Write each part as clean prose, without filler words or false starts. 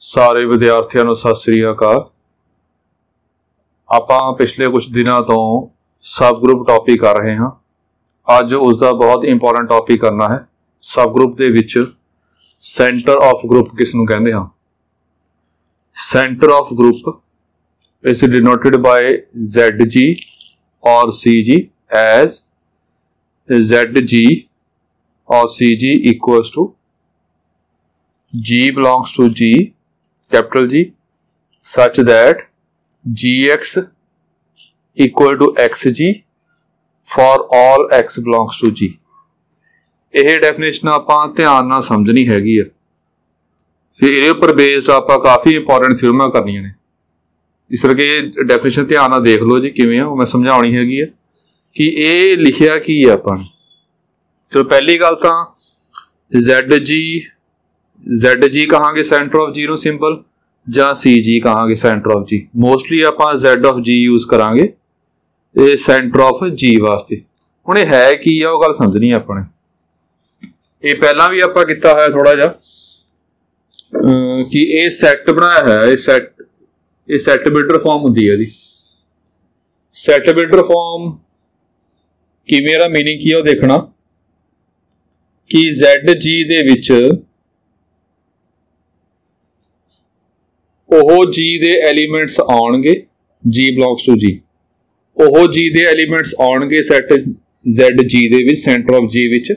ਸਾਰੇ ਵਿਦਿਆਰਥੀਆਂ ਨੂੰ ਸਤਿ ਸ੍ਰੀ ਅਕਾਲ। ਆਪਾਂ ਪਿਛਲੇ ਕੁਝ ਦਿਨਾਂ ਤੋਂ ਸਬ ਗਰੁੱਪ ਟੌਪਿਕ ਕਰ ਰਹੇ ਹਾਂ। ਅੱਜ ਉਸ ਦਾ ਬਹੁਤ ਇੰਪੋਰਟੈਂਟ ਟੌਪਿਕ ਕਰਨਾ ਹੈ। ਸਬ ਗਰੁੱਪ ਦੇ ਵਿੱਚ ਸੈਂਟਰ ਆਫ ਗਰੁੱਪ ਕਿਸ ਨੂੰ ਕਹਿੰਦੇ ਹਾਂ। Centre of group is denoted by ZG or CG as ZG or CG equals to G belongs to G, capital G, such that Gx equal to XG for all X belongs to G। ਇਹ definition ਆਪਾਂ ਧਿਆਨ ਨਾਲ ਸਮਝਣੀ ਹੈਗੀ ਆ। ਫਿਰ ਇਹਦੇ ਉੱਪਰ ਬੇਸਡ ਆਪਾਂ ਕਾਫੀ ਇੰਪੋਰਟੈਂਟ ਥਿਊਰਮਾਂ ਕਰਨੀਆਂ ਨੇ। ਇਸ ਕਰਕੇ ਇਹ ਡੈਫੀਨੇਸ਼ਨ ਧਿਆਨ ਨਾਲ ਦੇਖ ਲਓ ਜੀ ਕਿਵੇਂ ਆ, ਉਹ ਮੈਂ ਸਮਝਾਉਣੀ ਹੈਗੀ ਆ ਕਿ ਇਹ ਲਿਖਿਆ ਕੀ ਆ ਆਪਾਂ। ਚਲੋ ਪਹਿਲੀ ਗੱਲ ਤਾਂ ZG ਕਹਾਂਗੇ ਸੈਂਟਰ ਆਫ G ਨੂੰ ਸਿੰਪਲ, ਜਾਂ CG ਕਹਾਂਗੇ ਸੈਂਟਰ ਆਫ G। ਮੋਸਟਲੀ ਆਪਾਂ Z ਆਫ G ਯੂਜ਼ ਕਰਾਂਗੇ ਇਹ ਸੈਂਟਰ ਆਫ G ਵਾਸਤੇ। ਹੁਣ ਇਹ ਹੈ ਕੀ ਆ ਉਹ ਗੱਲ ਸਮਝਣੀ ਆਪਾਂ ਨੇ। ਇਹ ਪਹਿਲਾਂ ਵੀ ਆਪਾਂ ਕੀਤਾ ਹੋਇਆ ਥੋੜਾ ਜਿਹਾ ਕਿ ਇਹ ਸੈੱਟ ਬਣਾਇਆ ਹੈ। ਇਹ ਸੈੱਟ ਬਿਲਡਰ ਫਾਰਮ ਹੁੰਦੀ ਹੈ ਜੀ। ਸੈੱਟ ਬਿਲਡਰ ਫਾਰਮ ਕਿਵੇਂ, ਇਹਦਾ ਮੀਨਿੰਗ ਕੀ ਹੈ ਉਹ ਦੇਖਣਾ ਕਿ ZG ਦੇ ਵਿੱਚ ਉਹ G ਦੇ ਐਲੀਮੈਂਟਸ ਆਉਣਗੇ, G belongs to G, ਉਹ G ਦੇ ਐਲੀਮੈਂਟਸ ਆਉਣਗੇ ਸੈੱਟ ZG ਦੇ ਵਿੱਚ ਸੈਂਟਰ ਆਫ G ਵਿੱਚ,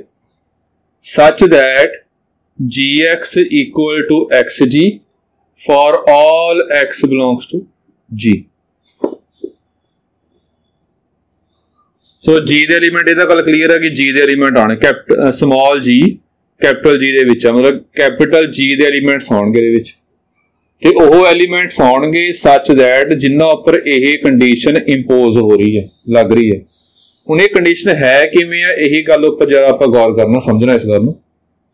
such that Gx equal to XG for all X belongs to G। So G ਦੇ ਐਲੀਮੈਂਟ, ਇਹਦਾ ਗੱਲ ਕਲੀਅਰ ਹੈ ਕਿ G ਦੇ ਐਲੀਮੈਂਟ ਆਉਣੇ ਸਮਾਲ g ਕੈਪੀਟਲ G ਦੇ ਵਿੱਚ ਆ, ਮਤਲਬ ਕੈਪੀਟਲ G ਦੇ ਐਲੀਮੈਂਟਸ ਆਉਣਗੇ ਇਹਦੇ ਵਿੱਚ, ਤੇ ਉਹ ਐਲੀਮੈਂਟਸ ਆਉਣਗੇ such that ਜਿੰਨਾ ਉੱਪਰ ਇਹ ਕੰਡੀਸ਼ਨ ਇੰਪੋਜ਼ ਹੋ ਰਹੀ ਹੈ, ਲੱਗ ਰਹੀ ਹੈ। ਹੁਣ ਇਹ ਕੰਡੀਸ਼ਨ ਹੈ ਕਿਵੇਂ ਆ, ਇਹੀ ਗੱਲ ਉੱਪਰ ਜਰਾ ਆਪਾਂ ਗੌਰ ਕਰਨਾ, ਸਮਝਣਾ ਇਸ ਗੱਲ ਨੂੰ,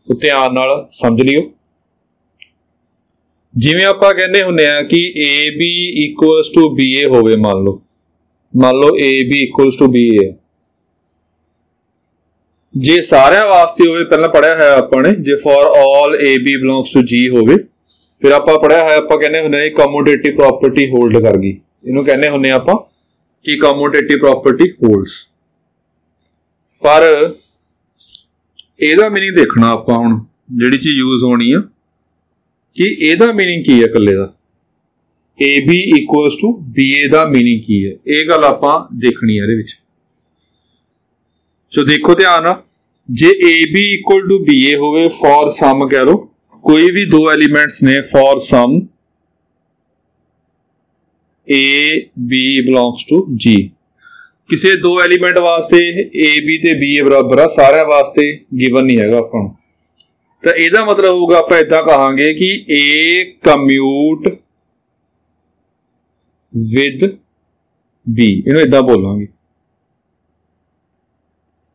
ਧਿਆਨ ਨਾਲ ਸਮਝ ਲਿਓ। ਜਿਵੇਂ ਆਪਾਂ ਕਹਿੰਦੇ ਹੁੰਦੇ ਆ ਕਿ AB equals to BA ਹੋਵੇ, ਮੰਨ ਲਓ AB equals to BA ਹੈ। ਜੇ ਸਾਰਿਆਂ ਵਾਸਤੇ ਹੋਵੇ, ਪਹਿਲਾਂ ਪੜ੍ਹਿਆ ਹੋਇਆ ਆਪਾਂ ਨੇ, ਜੇ for all AB belongs to G ਹੋਵੇ, ਫਿਰ ਆਪਾਂ ਪੜ੍ਹਿਆ ਹੋਇਆ, ਆਪਾਂ ਕਹਿੰਦੇ ਹੁੰਦੇ ਆ ਕਮੋਡੇਟਿਵ ਪ੍ਰੋਪਰਟੀ ਹੋਲਡ ਕਰ ਗਈ। ਇਹਨੂੰ ਕਹਿੰਦੇ ਹੁੰਦੇ ਆਪਾਂ ਕਿ ਕਮੋਡੇਟਿਵ ਪ੍ਰੋਪਰਟੀ ਹੋਲਡਸ। ਪਰ ਇਹਦਾ ਮੀਨਿੰਗ ਦੇਖਣਾ ਆਪਾਂ, ਹੁਣ ਜਿਹੜੀ ਚੀਜ਼ ਯੂਜ਼ ਹੋਣੀ ਆ ਕਿ ਇਹਦਾ ਮੀਨਿੰਗ ਕੀ ਹੈ ਇਕੱਲੇ ਦਾ, AB equals to BA ਦਾ ਮੀਨਿੰਗ ਕੀ ਹੈ, ਇਹ ਗੱਲ ਆਪਾਂ ਦੇਖਣੀ ਹੈ ਇਹਦੇ ਵਿੱਚ। ਸੋ ਦੇਖੋ ਧਿਆਨ ਨਾਲ, ਜੇ AB equal to BA ਹੋਵੇ, ਫॉर ਸਮ ਕਹਿ ਲਓ, ਕੋਈ ਵੀ ਦੋ ਐਲੀਮੈਂਟਸ ਨੇ, for some AB belongs to G, ਕਿਸੇ ਦੋ ਐਲੀਮੈਂਟ ਵਾਸਤੇ AB ਤੇ BA ਬਰਾਬਰ ਆ, ਸਾਰਿਆਂ ਵਾਸਤੇ ਗਿਵਨ ਨਹੀਂ ਹੈਗਾ ਆਪਾਂ ਨੂੰ, ਤਾਂ ਇਹਦਾ ਮਤਲਬ ਹੋਊਗਾ ਆਪਾਂ ਏਦਾਂ ਕਹਾਂਗੇ ਕਿ A ਕਮਿਊਟ ਵਿਦ B, ਇਹਨੂੰ ਏਦਾਂ ਬੋਲਾਂਗੇ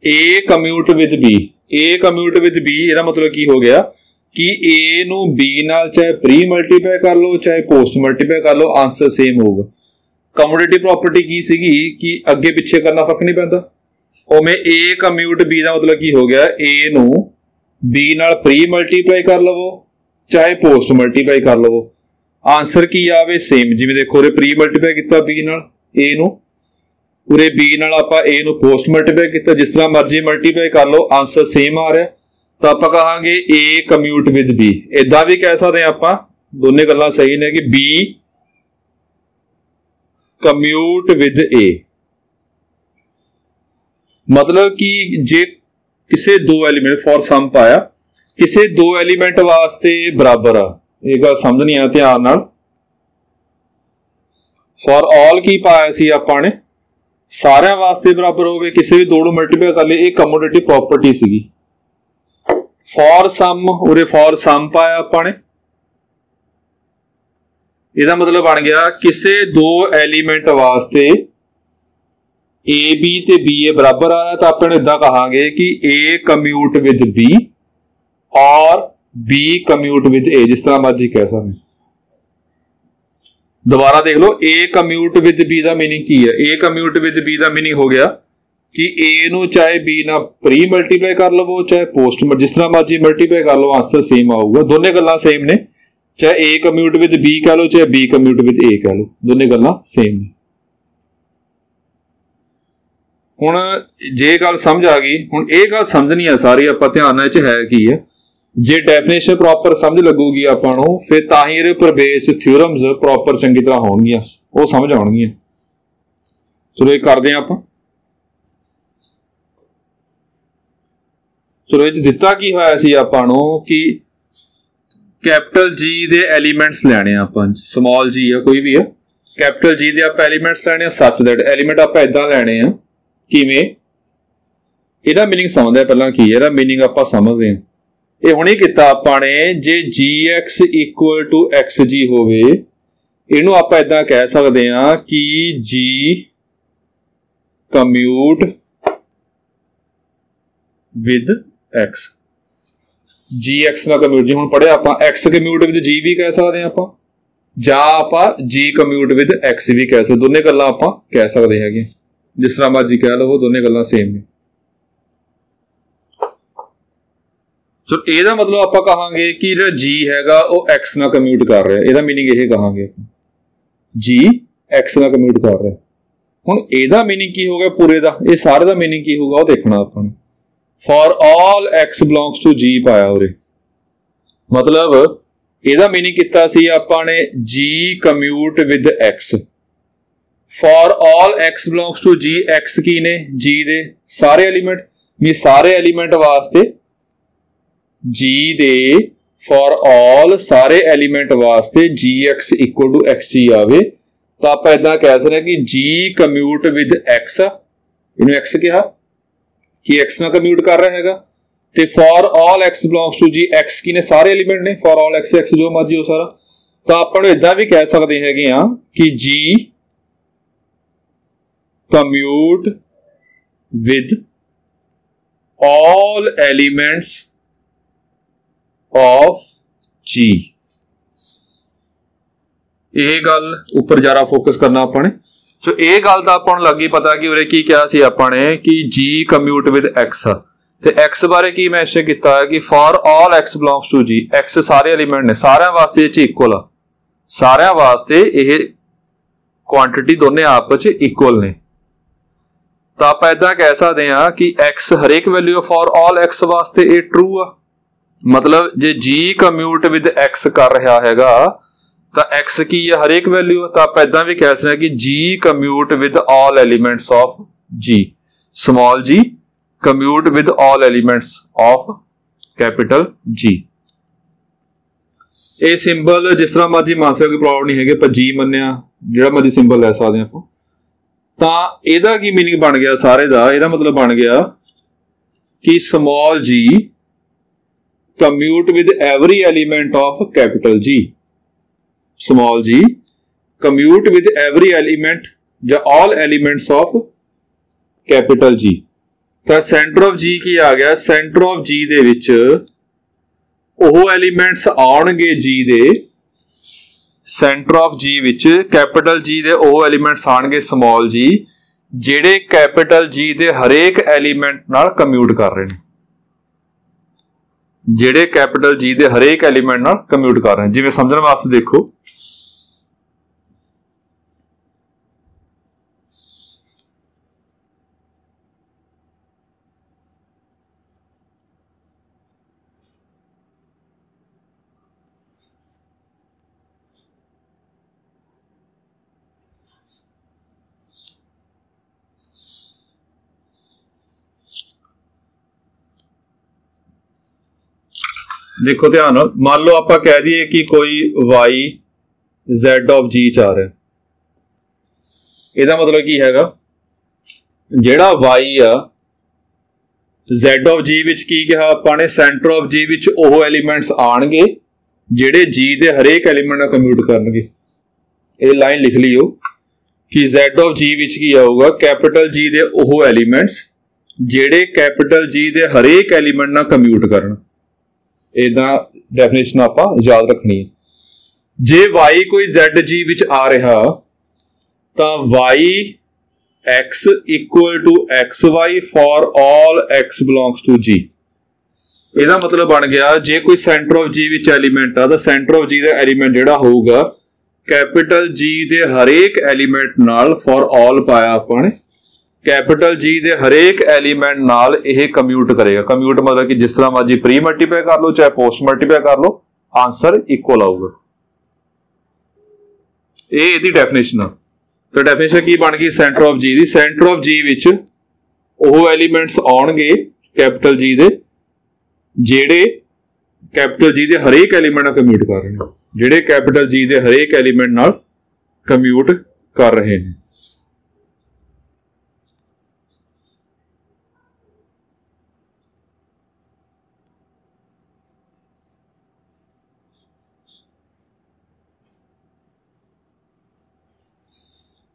A commute with B। A commute with B, ਇਹਦਾ ਮਤਲਬ ਕੀ ਹੋ ਗਿਆ ਕਿ A ਨੂੰ B ਨਾਲ ਚਾਹੇ ਪ੍ਰੀ ਮਲਟੀਪਲਾਈ ਕਰ ਲਓ ਚਾਹੇ ਪੋਸਟ ਮਲਟੀਪਲਾਈ ਕਰ ਲਓ, ਆਂਸਰ ਸੇਮ ਹੋਊਗਾ। ਕਮੋਡੇਟਿਵ ਪ੍ਰੋਪਰਟੀ ਕੀ ਸੀਗੀ ਕਿ ਅੱਗੇ ਪਿੱਛੇ ਕਰਨਾ ਫਰਕ ਨਹੀਂ ਪੈਂਦਾ। ਉਵੇਂ A ਕਮਿਊਟ B ਦਾ ਮਤਲਬ ਕੀ ਹੋ ਗਿਆ, A ਨੂੰ B ਨਾਲ ਪ੍ਰੀ ਮਲਟੀਪਲਾਈ ਕਰ ਲਵੋ ਚਾਹੇ ਪੋਸਟ ਮਲਟੀਪਲਾਈ ਕਰ ਲਵੋ, ਆਂਸਰ ਕੀ ਆਵੇ ਸੇਮ। ਜਿਵੇਂ ਦੇਖੋ ਉਰੇ ਪ੍ਰੀ ਮਲਟੀਪਲਾਈ ਕੀਤਾ B ਨਾਲ A ਨੂੰ, ਉਰੇ B ਨਾਲ ਆਪਾਂ A ਨੂੰ ਪੋਸਟ ਮਲਟੀਪਲਾਈ ਕੀਤਾ, ਜਿਸ ਤਰ੍ਹਾਂ ਮਰਜ਼ੀ ਮਲਟੀਪਲਾਈ ਕਰ ਲਓ, ਆਂਸਰ ਸੇਮ ਆ ਰਿਹਾ, ਤਾਂ ਆਪਾਂ ਕਹਾਂਗੇ A ਕਮਿਊਟ ਵਿਦ B। ਏਦਾਂ ਵੀ ਕਹਿ ਸਕਦੇ ਹਾਂ ਆਪਾਂ, ਦੋਨੇ ਗੱਲਾਂ ਸਹੀ ਨੇ ਕਿ B ਕਮਿਊਟ ਵਿਦ A, ਮਤਲਬ ਕਿ ਜੇ ਕਿਸੇ ਦੋ ਐਲੀਮੈਂਟ ਫॉर ਸਮ ਪਾਇਆ, ਕਿਸੇ ਦੋ ਐਲੀਮੈਂਟ ਵਾਸਤੇ ਬਰਾਬਰ ਆ, ਇਹ ਗੱਲ ਸਮਝਣੀ ਆ ਧਿਆਨ ਨਾਲ। ਫॉर ऑल ਕੀ ਪਾਇਆ ਸੀ ਆਪਾਂ ਨੇ, ਸਾਰਿਆਂ ਵਾਸਤੇ ਬਰਾਬਰ ਹੋਵੇ, ਕਿਸੇ ਵੀ ਦੋ ਨੂੰ ਮਲਟੀਪਲਾਈ ਕਰ ਲਈ, ਇਹ ਕਮੋਡੇਟਿਵ ਪ੍ਰੋਪਰਟੀ ਸੀਗੀ। ਫॉर ਸਮ, ਉਰੇ ਫॉर ਸਮ ਪਾਇਆ ਆਪਾਂ ਨੇ, ਇਹਦਾ ਮਤਲਬ ਬਣ ਗਿਆ ਕਿਸੇ ਦੋ ਐਲੀਮੈਂਟ ਵਾਸਤੇ AB ਤੇ BA ਬਰਾਬਰ ਆ ਰਿਹਾ, ਤਾਂ ਆਪਾਂ ਨੂੰ ਇਦਾਂ ਕਹਾਂਗੇ ਕਿ A ਕਮਿਊਟ ਵਿਦ B ਔਰ B ਕਮਿਊਟ ਵਿਦ A, ਜਿਸ ਤਰ੍ਹਾਂ ਮਰਜ਼ੀ ਕਹਿ ਸਕਦੇ। ਦੁਬਾਰਾ ਦੇਖ ਲਓ, A ਕਮਿਊਟ ਵਿਦ B ਦਾ ਮੀਨਿੰਗ ਕੀ ਹੈ। A ਕਮਿਊਟ ਵਿਦ B ਦਾ ਮੀਨਿੰਗ ਹੋ ਗਿਆ कि ए ਨੂੰ ਚਾਹੇ b ਨਾਲ ਪ੍ਰੀ ਮਲਟੀਪਲਾਈ ਕਰ ਲਵੋ ਚਾਹੇ ਪੋਸਟ, ਜਿਸ ਤਰ੍ਹਾਂ ਮਰਜੀ ਮਲਟੀਪਲਾਈ ਕਰ ਲਓ, ਆਂਸਰ ਸੇਮ ਆਊਗਾ। ਦੋਨੇ ਗੱਲਾਂ ਸੇਮ ਨੇ, चाहे ए कम्यूट विद बी कह लो चाहे बी कम्यूट विद ए कह लो, दोनों गल्लां सेम ने। हुण जे गल समझ आ गई, हुण ये गल समझनी है सारी, आपां ध्यान नाल है की है। जे डेफिनेशन प्रॉपर समझ लगूगी आपां नूं, फिर तां ही इहदे उपर बेस्ड थ्योरम्स प्रॉपर चंगी तरह होणगीਆਂ, वो समझ आउणगीਆਂ। चलो ये करते हैं आपां। चलो ये दिता की होया सी आपां नूं कि कैपिटल जी दे एलीमेंट्स लैणे आपां, स्मॉल जी है कोई भी है, कैपिटल जी दे आपां एलीमेंट्स लैणे सच दैट एलीमेंट आपां इदां लैणे आ किवें, इहदा मीनिंग समझदे पहलां की है, इहदा मीनिंग आपां समझदे हां। ये हुणे कीता आपां ने, जे g x equal to x g होवे, इहनूं आपां इदां कह सकदे हां कि जी commute with x, g x ना कम्यूट, जी हुण पढ़िया आपां एक्स कम्यूट विद जी भी कह सकते हैं आपां, जां आपां जी कम्यूट विद एक्स भी कह सकते, दोनों गल्लां आपां कह सकते हैं, जिस तरह मर्जी कह लो, दोनों गल्लां सेम ने। सो ਇਹਦਾ मतलब ਆਪਾਂ ਕਹਾਂਗੇ कि ਜਿਹੜਾ जी हैगा वो x ਨਾਲ कम्यूट कर रहा है, ਇਹਦਾ मीनिंग ਇਹ ਕਹਾਂਗੇ जी x ਨਾਲ कम्यूट कर रहा है। ਹੁਣ ਇਹਦਾ मीनिंग ਕੀ ਹੋਗਾ ਪੂਰੇ ਦਾ, ਇਹ ਸਾਰੇ ਦਾ मीनिंग ਕੀ ਹੋਗਾ ਉਹ ਦੇਖਣਾ ਆਪਾਂ ਨੇ। For all x belongs to G पाया उरे, मतलब ਇਹਦਾ मीनिंग ਕੀਤਾ ਸੀ ਆਪਾਂ ਨੇ g commute with x, for all x belongs to G, x ਕੀ ने g ਦੇ ਸਾਰੇ एलिमेंट, ये सारे एलिमेंट वास्ते जी दे फॉर ऑल सारे एलिमेंट वास्ते G x equal to x G आवे, तो आप इदा कह सकते हैं कि जी कम्यूट विद एक्स, इन्हें एक्स कहा कि एक्स ना कम्यूट कर रहा हैगा, ते for all x belongs to G, x की ने सारे एलिमेंट ने, फॉर ऑल एक्स एक्स जो मर्जी हो सारा, तो आप इदा भी कह सकते हैं कि जी commute with all elements of G. यह गल ऊपर ज़्यादा फोकस करना अपने, तो यह गल तो अपन लगी पता कि उरे की क्या सी अपने कि जी कम्यूट विद एक्स, ते एक्स बारे की मैंशन किया है कि for all x belongs to G, x सारे एलिमेंट ने, सारे वास्ते इक्वल आ, सारे वास्ते यह क्वांटिटी दोनों आपस इक्वल ने, तो आप इदा कह सकते हैं कि एक्स हरेक वैल्यू फॉर ऑल एक्स वास्ते ये ट्रू आ, मतलब जे जी कम्यूट विद एक्स कर रहा हैगा तो एक्स की है हरेक वैल्यू, तो आप इदा भी कह सकते हैं कि जी commute with all elements of G, small g commute with all elements of capital G. ये सिंबल जिस तरह मर्जी मान सकते, प्रॉब्लम नहीं है, पर जी मन्निया जो मर्जी सिंबल लै सकते हैं आप, तो यदा की मीनिंग बन गया सारे का, यदा मतलब बन गया कि small g commute with every element of capital G, small g commute with every element या all elements of capital G. तो सेंटर ऑफ जी की आ गया, सेंटर ऑफ जी दे विच ओह एलिमेंट्स आउणगे जी दे, सेंटर ऑफ जी विच कैपिटल जी दे ओह एलिमेंट्स आउणगे स्मॉल जी, जिहड़े कैपिटल जी दे हरेक एलिमेंट नाल कम्यूट कर रहे हैं, जेड़े कैपिटल जी दे हरेक एलिमेंट नाल कम्यूट कर रहे हैं। जिवें समझण वास्ते देखो, देखो ध्यान, मान लो आप कह दिए कि कोई y z ऑफ g च आ रहा है, ਇਹਦਾ मतलब की हैगा, ਜਿਹੜਾ y आ z ऑफ g विच की कहा ਆਪਾਂ ने, सेंटर ऑफ g विच ਉਹ एलिमेंट्स आणगे ਜਿਹੜੇ g ਦੇ ਹਰੇਕ एलिमेंट ਨਾਲ ਕੰਪਿਊਟ ਕਰਨਗੇ। ਇਹ ਲਾਈਨ ਲਿਖ ਲਿਓ कि z ऑफ g विच की आऊगा कैपिटल g ਦੇ ਉਹ एलिमेंट्स ਜਿਹੜੇ कैपिटल g ਦੇ हरेक एलिमेंट ਨਾਲ ਕੰਪਿਊਟ ਕਰਨ। इदा डेफिनेशन आप याद रखनी है। जे y कोई zg विच आ रहा तो y x equal to xy for all x belongs to g। ਇਹਦਾ मतलब बन गया जे कोई सेंटर ऑफ जी विच एलीमेंट आ तो सेंटर ऑफ जी का एलीमेंट जिहड़ा होऊगा कैपिटल जी दे हरेक एलीमेंट नाल फॉर ऑल पाया अपने कैपिटल जी दे हरेक एलीमेंट नाल यह कम्यूट करेगा। कम्यूट मतलब कि जिस तरह मर्जी प्री मल्टीप्लाई कर लो चाहे पोस्ट मल्टीप्लाई कर लो आंसर इक्वल आऊगा। ये इहदी डेफिनेशन है। तो डेफिनेशन की बन गई सेंटर ऑफ जी दी। सेंटर ऑफ जी विच ओह एलीमेंट्स आउणगे कैपिटल जी दे ਜਿਹੜੇ कैपिटल जी दे हरेक एलीमेंट ਨਾਲ कम्यूट कर रहे हैं ਜਿਹੜੇ कैपिटल जी दे हरेक एलीमेंट ਨਾਲ कम्यूट कर रहे हैं।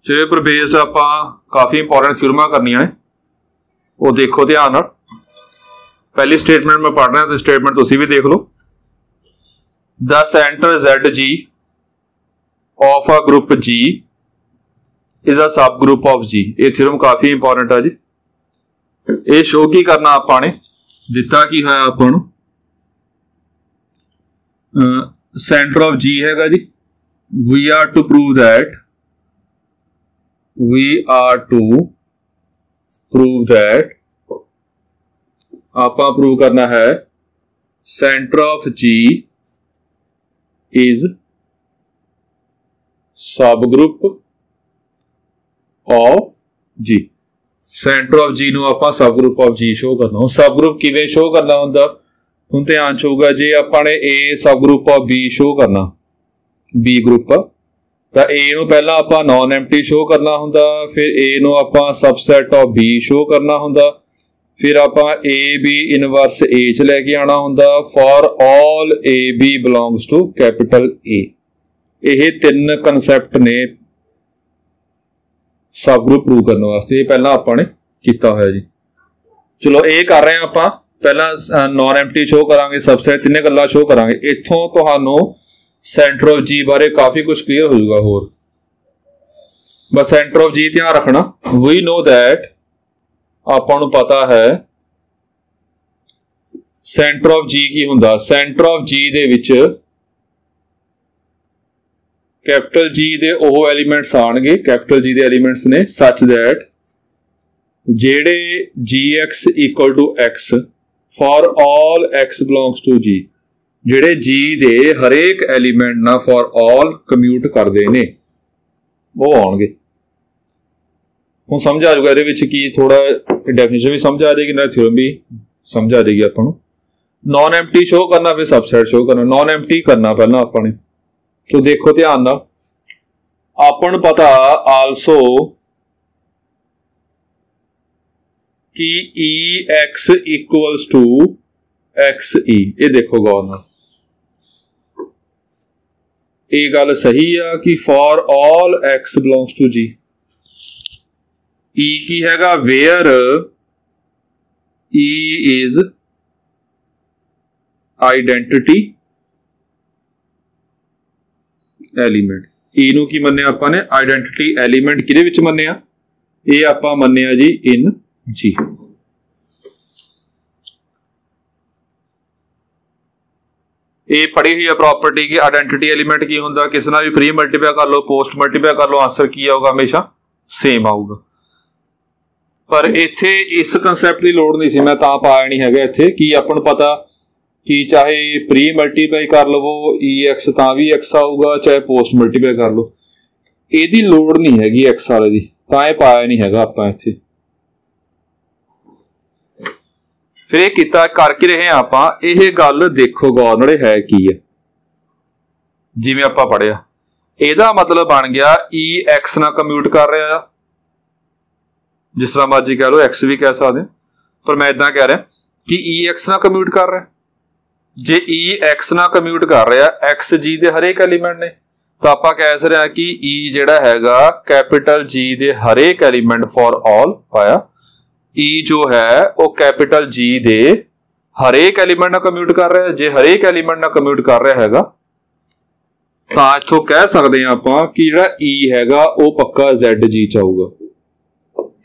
ਜਿਹਦੇ पर बेस्ड ਆਪਾਂ काफ़ी इंपॉर्टेंट थ्योरमां करनियां ने वो देखो ध्यान नाल। पहली स्टेटमेंट में पढ़ रहा तो स्टेटमेंट तुसी भी देख लो। The centre ZG of a group G is a subgroup of G। ये थ्योरम काफी इंपॉर्टेंट है जी। ये शो की करना आपां ने दिता की है आपां नूं सेंटर ऑफ G हैगा जी। We are to prove that आपा प्रूव करना है centre of G is subgroup of G। Centre of G नूं आपां सब ग्रुप ऑफ G शो करना। सब ग्रुप किवें शो करना हुंदा तुहानूं ध्यान च होऊगा। जे आपां ने A सब ग्रुप ऑफ B शो करना B ग्रुप तां A नूं पहलां आपां नॉन एम्प्टी शो करना हुंदा, फिर A नूं आपां सबसैट ऑफ B शो करना हुंदा, फिर आपां ए बी इनवर्स ए च लैके आना हुंदा for all a b belongs to capital A. ये तीन कंसैप्ट ने सब ग्रुप प्रूव करने वास्ते पहला आपां ने कीता होया जी। चलो ये कर रहे हैं आपां पहला नॉन एम्प्टी शो करांगे सबसैट तिन्ने गल्लां शो करांगे। इत्थों तुहानूं सेंटर ऑफ जी बारे काफ़ी कुछ क्लीयर हो जाएगा। होर बस सेंटर ऑफ जी ध्यान रखना। वी नो दैट आपां नूं पता है सेंटर ऑफ जी की हुंदा। सेंटर ऑफ जी दे विच कैपिटल जी दे ओह एलीमेंट्स आउणगे कैपिटल जी दे एलीमेंट्स ने सच दैट जेड़े gx equal to x for all x belongs to g जेड़े g दे हरेक एलीमेंट ना फॉर ऑल कम्यूट करदे ने वो आउणगे। हुण समझ आ जाऊगा ये की थोड़ा डेफिनेशन भी समझ आ जाएगी ना थ्योरम भी समझ आ जाएगी। अपन नॉन एम्प्टी शो करना फिर सबसेट शो करना। नॉन एम्प्टी करना पहला अपन तो देखो ध्यान ना अपन पता आलसो कि EX इक्वल्स टू XE। ये देखो गौर ना ये गल सही है कि for all X belongs to G। E की हैगा where E is identity element. E नूं की मन्निया आपां ने आइडेंटिटी एलीमेंट किहदे विच मन्निया ये आपां मन्निया जी इन G। ये पढ़ी हुई है प्रॉपर्टी की आइडेंटिटी एलीमेंट की हुंदा किसी ना भी प्री मल्टीप्लाई कर लो पोस्ट मल्टीप्लाई कर लो आंसर की आऊगा हमेशा सेम आऊगा। पर इत्थे इस कंसैप्ट की लोड़ नहीं सी मैं तां पाया नहीं हैगा इत्थे कि अपन नूं पता कि चाहे प्री मल्टीप्लाई कर लवो EX तां भी X आऊगा चाहे पोस्ट मल्टीप्लाई कर लो इहदी लोड़ नहीं हैगी X वाले दी तां ये पाया नहीं हैगा आपां इत्थे। फिर ये किता करके रहे आपां ये गल देखो गौर नाल है की है जिवें आपां पढ़िया ਇਹਦਾ मतलब बन गया EX ना कम्यूट कर रहा है जिस तरह मर्जी कह लो X भी कह सकते पर मैं इदा कह रहा कि EX ना कम्यूट कर रहा है। जे EX ना कम्यूट कर रहा है X G दे हरेक एलीमेंट ने तो आप कह सकते हैं कि E जिहड़ा हैगा कैपिटल G दे हरेक एलीमेंट फॉर ऑल पाया E जो है वो कैपिटल G दे हरेक एलीमेंट ना कम्यूट कर रहा है। जे हरेक एलीमेंट ना कम्यूट कर रहा हैगा तो इत्थों कह सकते हैं आपां कि जिहड़ा E हैगा वो पक्का ZG च आऊगा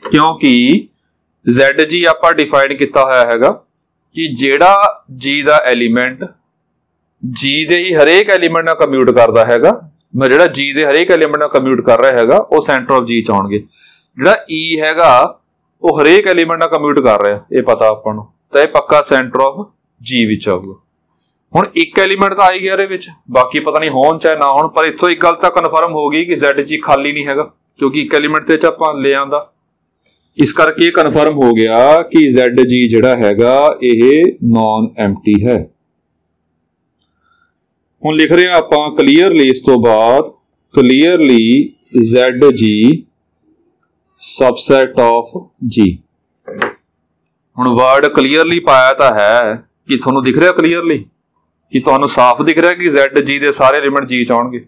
क्योंकि ZG आपां डिफाइन किया होया हैगा कि जिहड़ा जी दा एलीमेंट जी दे ही हरेक एलीमेंट नाल कम्यूट करदा हैगा, मैं जिहड़ा जी दे हरेक एलीमेंट नाल कम्यूट कर रहा हैगा वो सेंटर ऑफ जी च आउणगे। जिहड़ा ई हैगा वो हरेक एलीमेंट नाल कम्यूट कर रहा, ये पता आपां नूं, तां ये पक्का सेंटर ऑफ जी विच आऊगा। हुण एक एलीमेंट तां आ ही गया इहदे विच, बाकी पता नहीं होण चाहे ना होण, पर इत्थों एक गल तां कन्फर्म हो गई कि Z जी खाली नहीं हैगा, क्योंकि एक एलीमेंट ते आपां ले आंदा। इस करके कन्फर्म हो गया कि Z जी जिहड़ा हैगा यह नॉन एम्प्टी है। हुण लिख रहे आपां क्लीयरली, इस तो बाद clearly Z G subset of G. हुण वर्ड क्लीयरली पाया तो है कि तुहानूं दिख रहा क्लीयरली, कि तुहानूं साफ दिख रहा कि Z जी दे सारे एलीमेंट जी च आउणगे।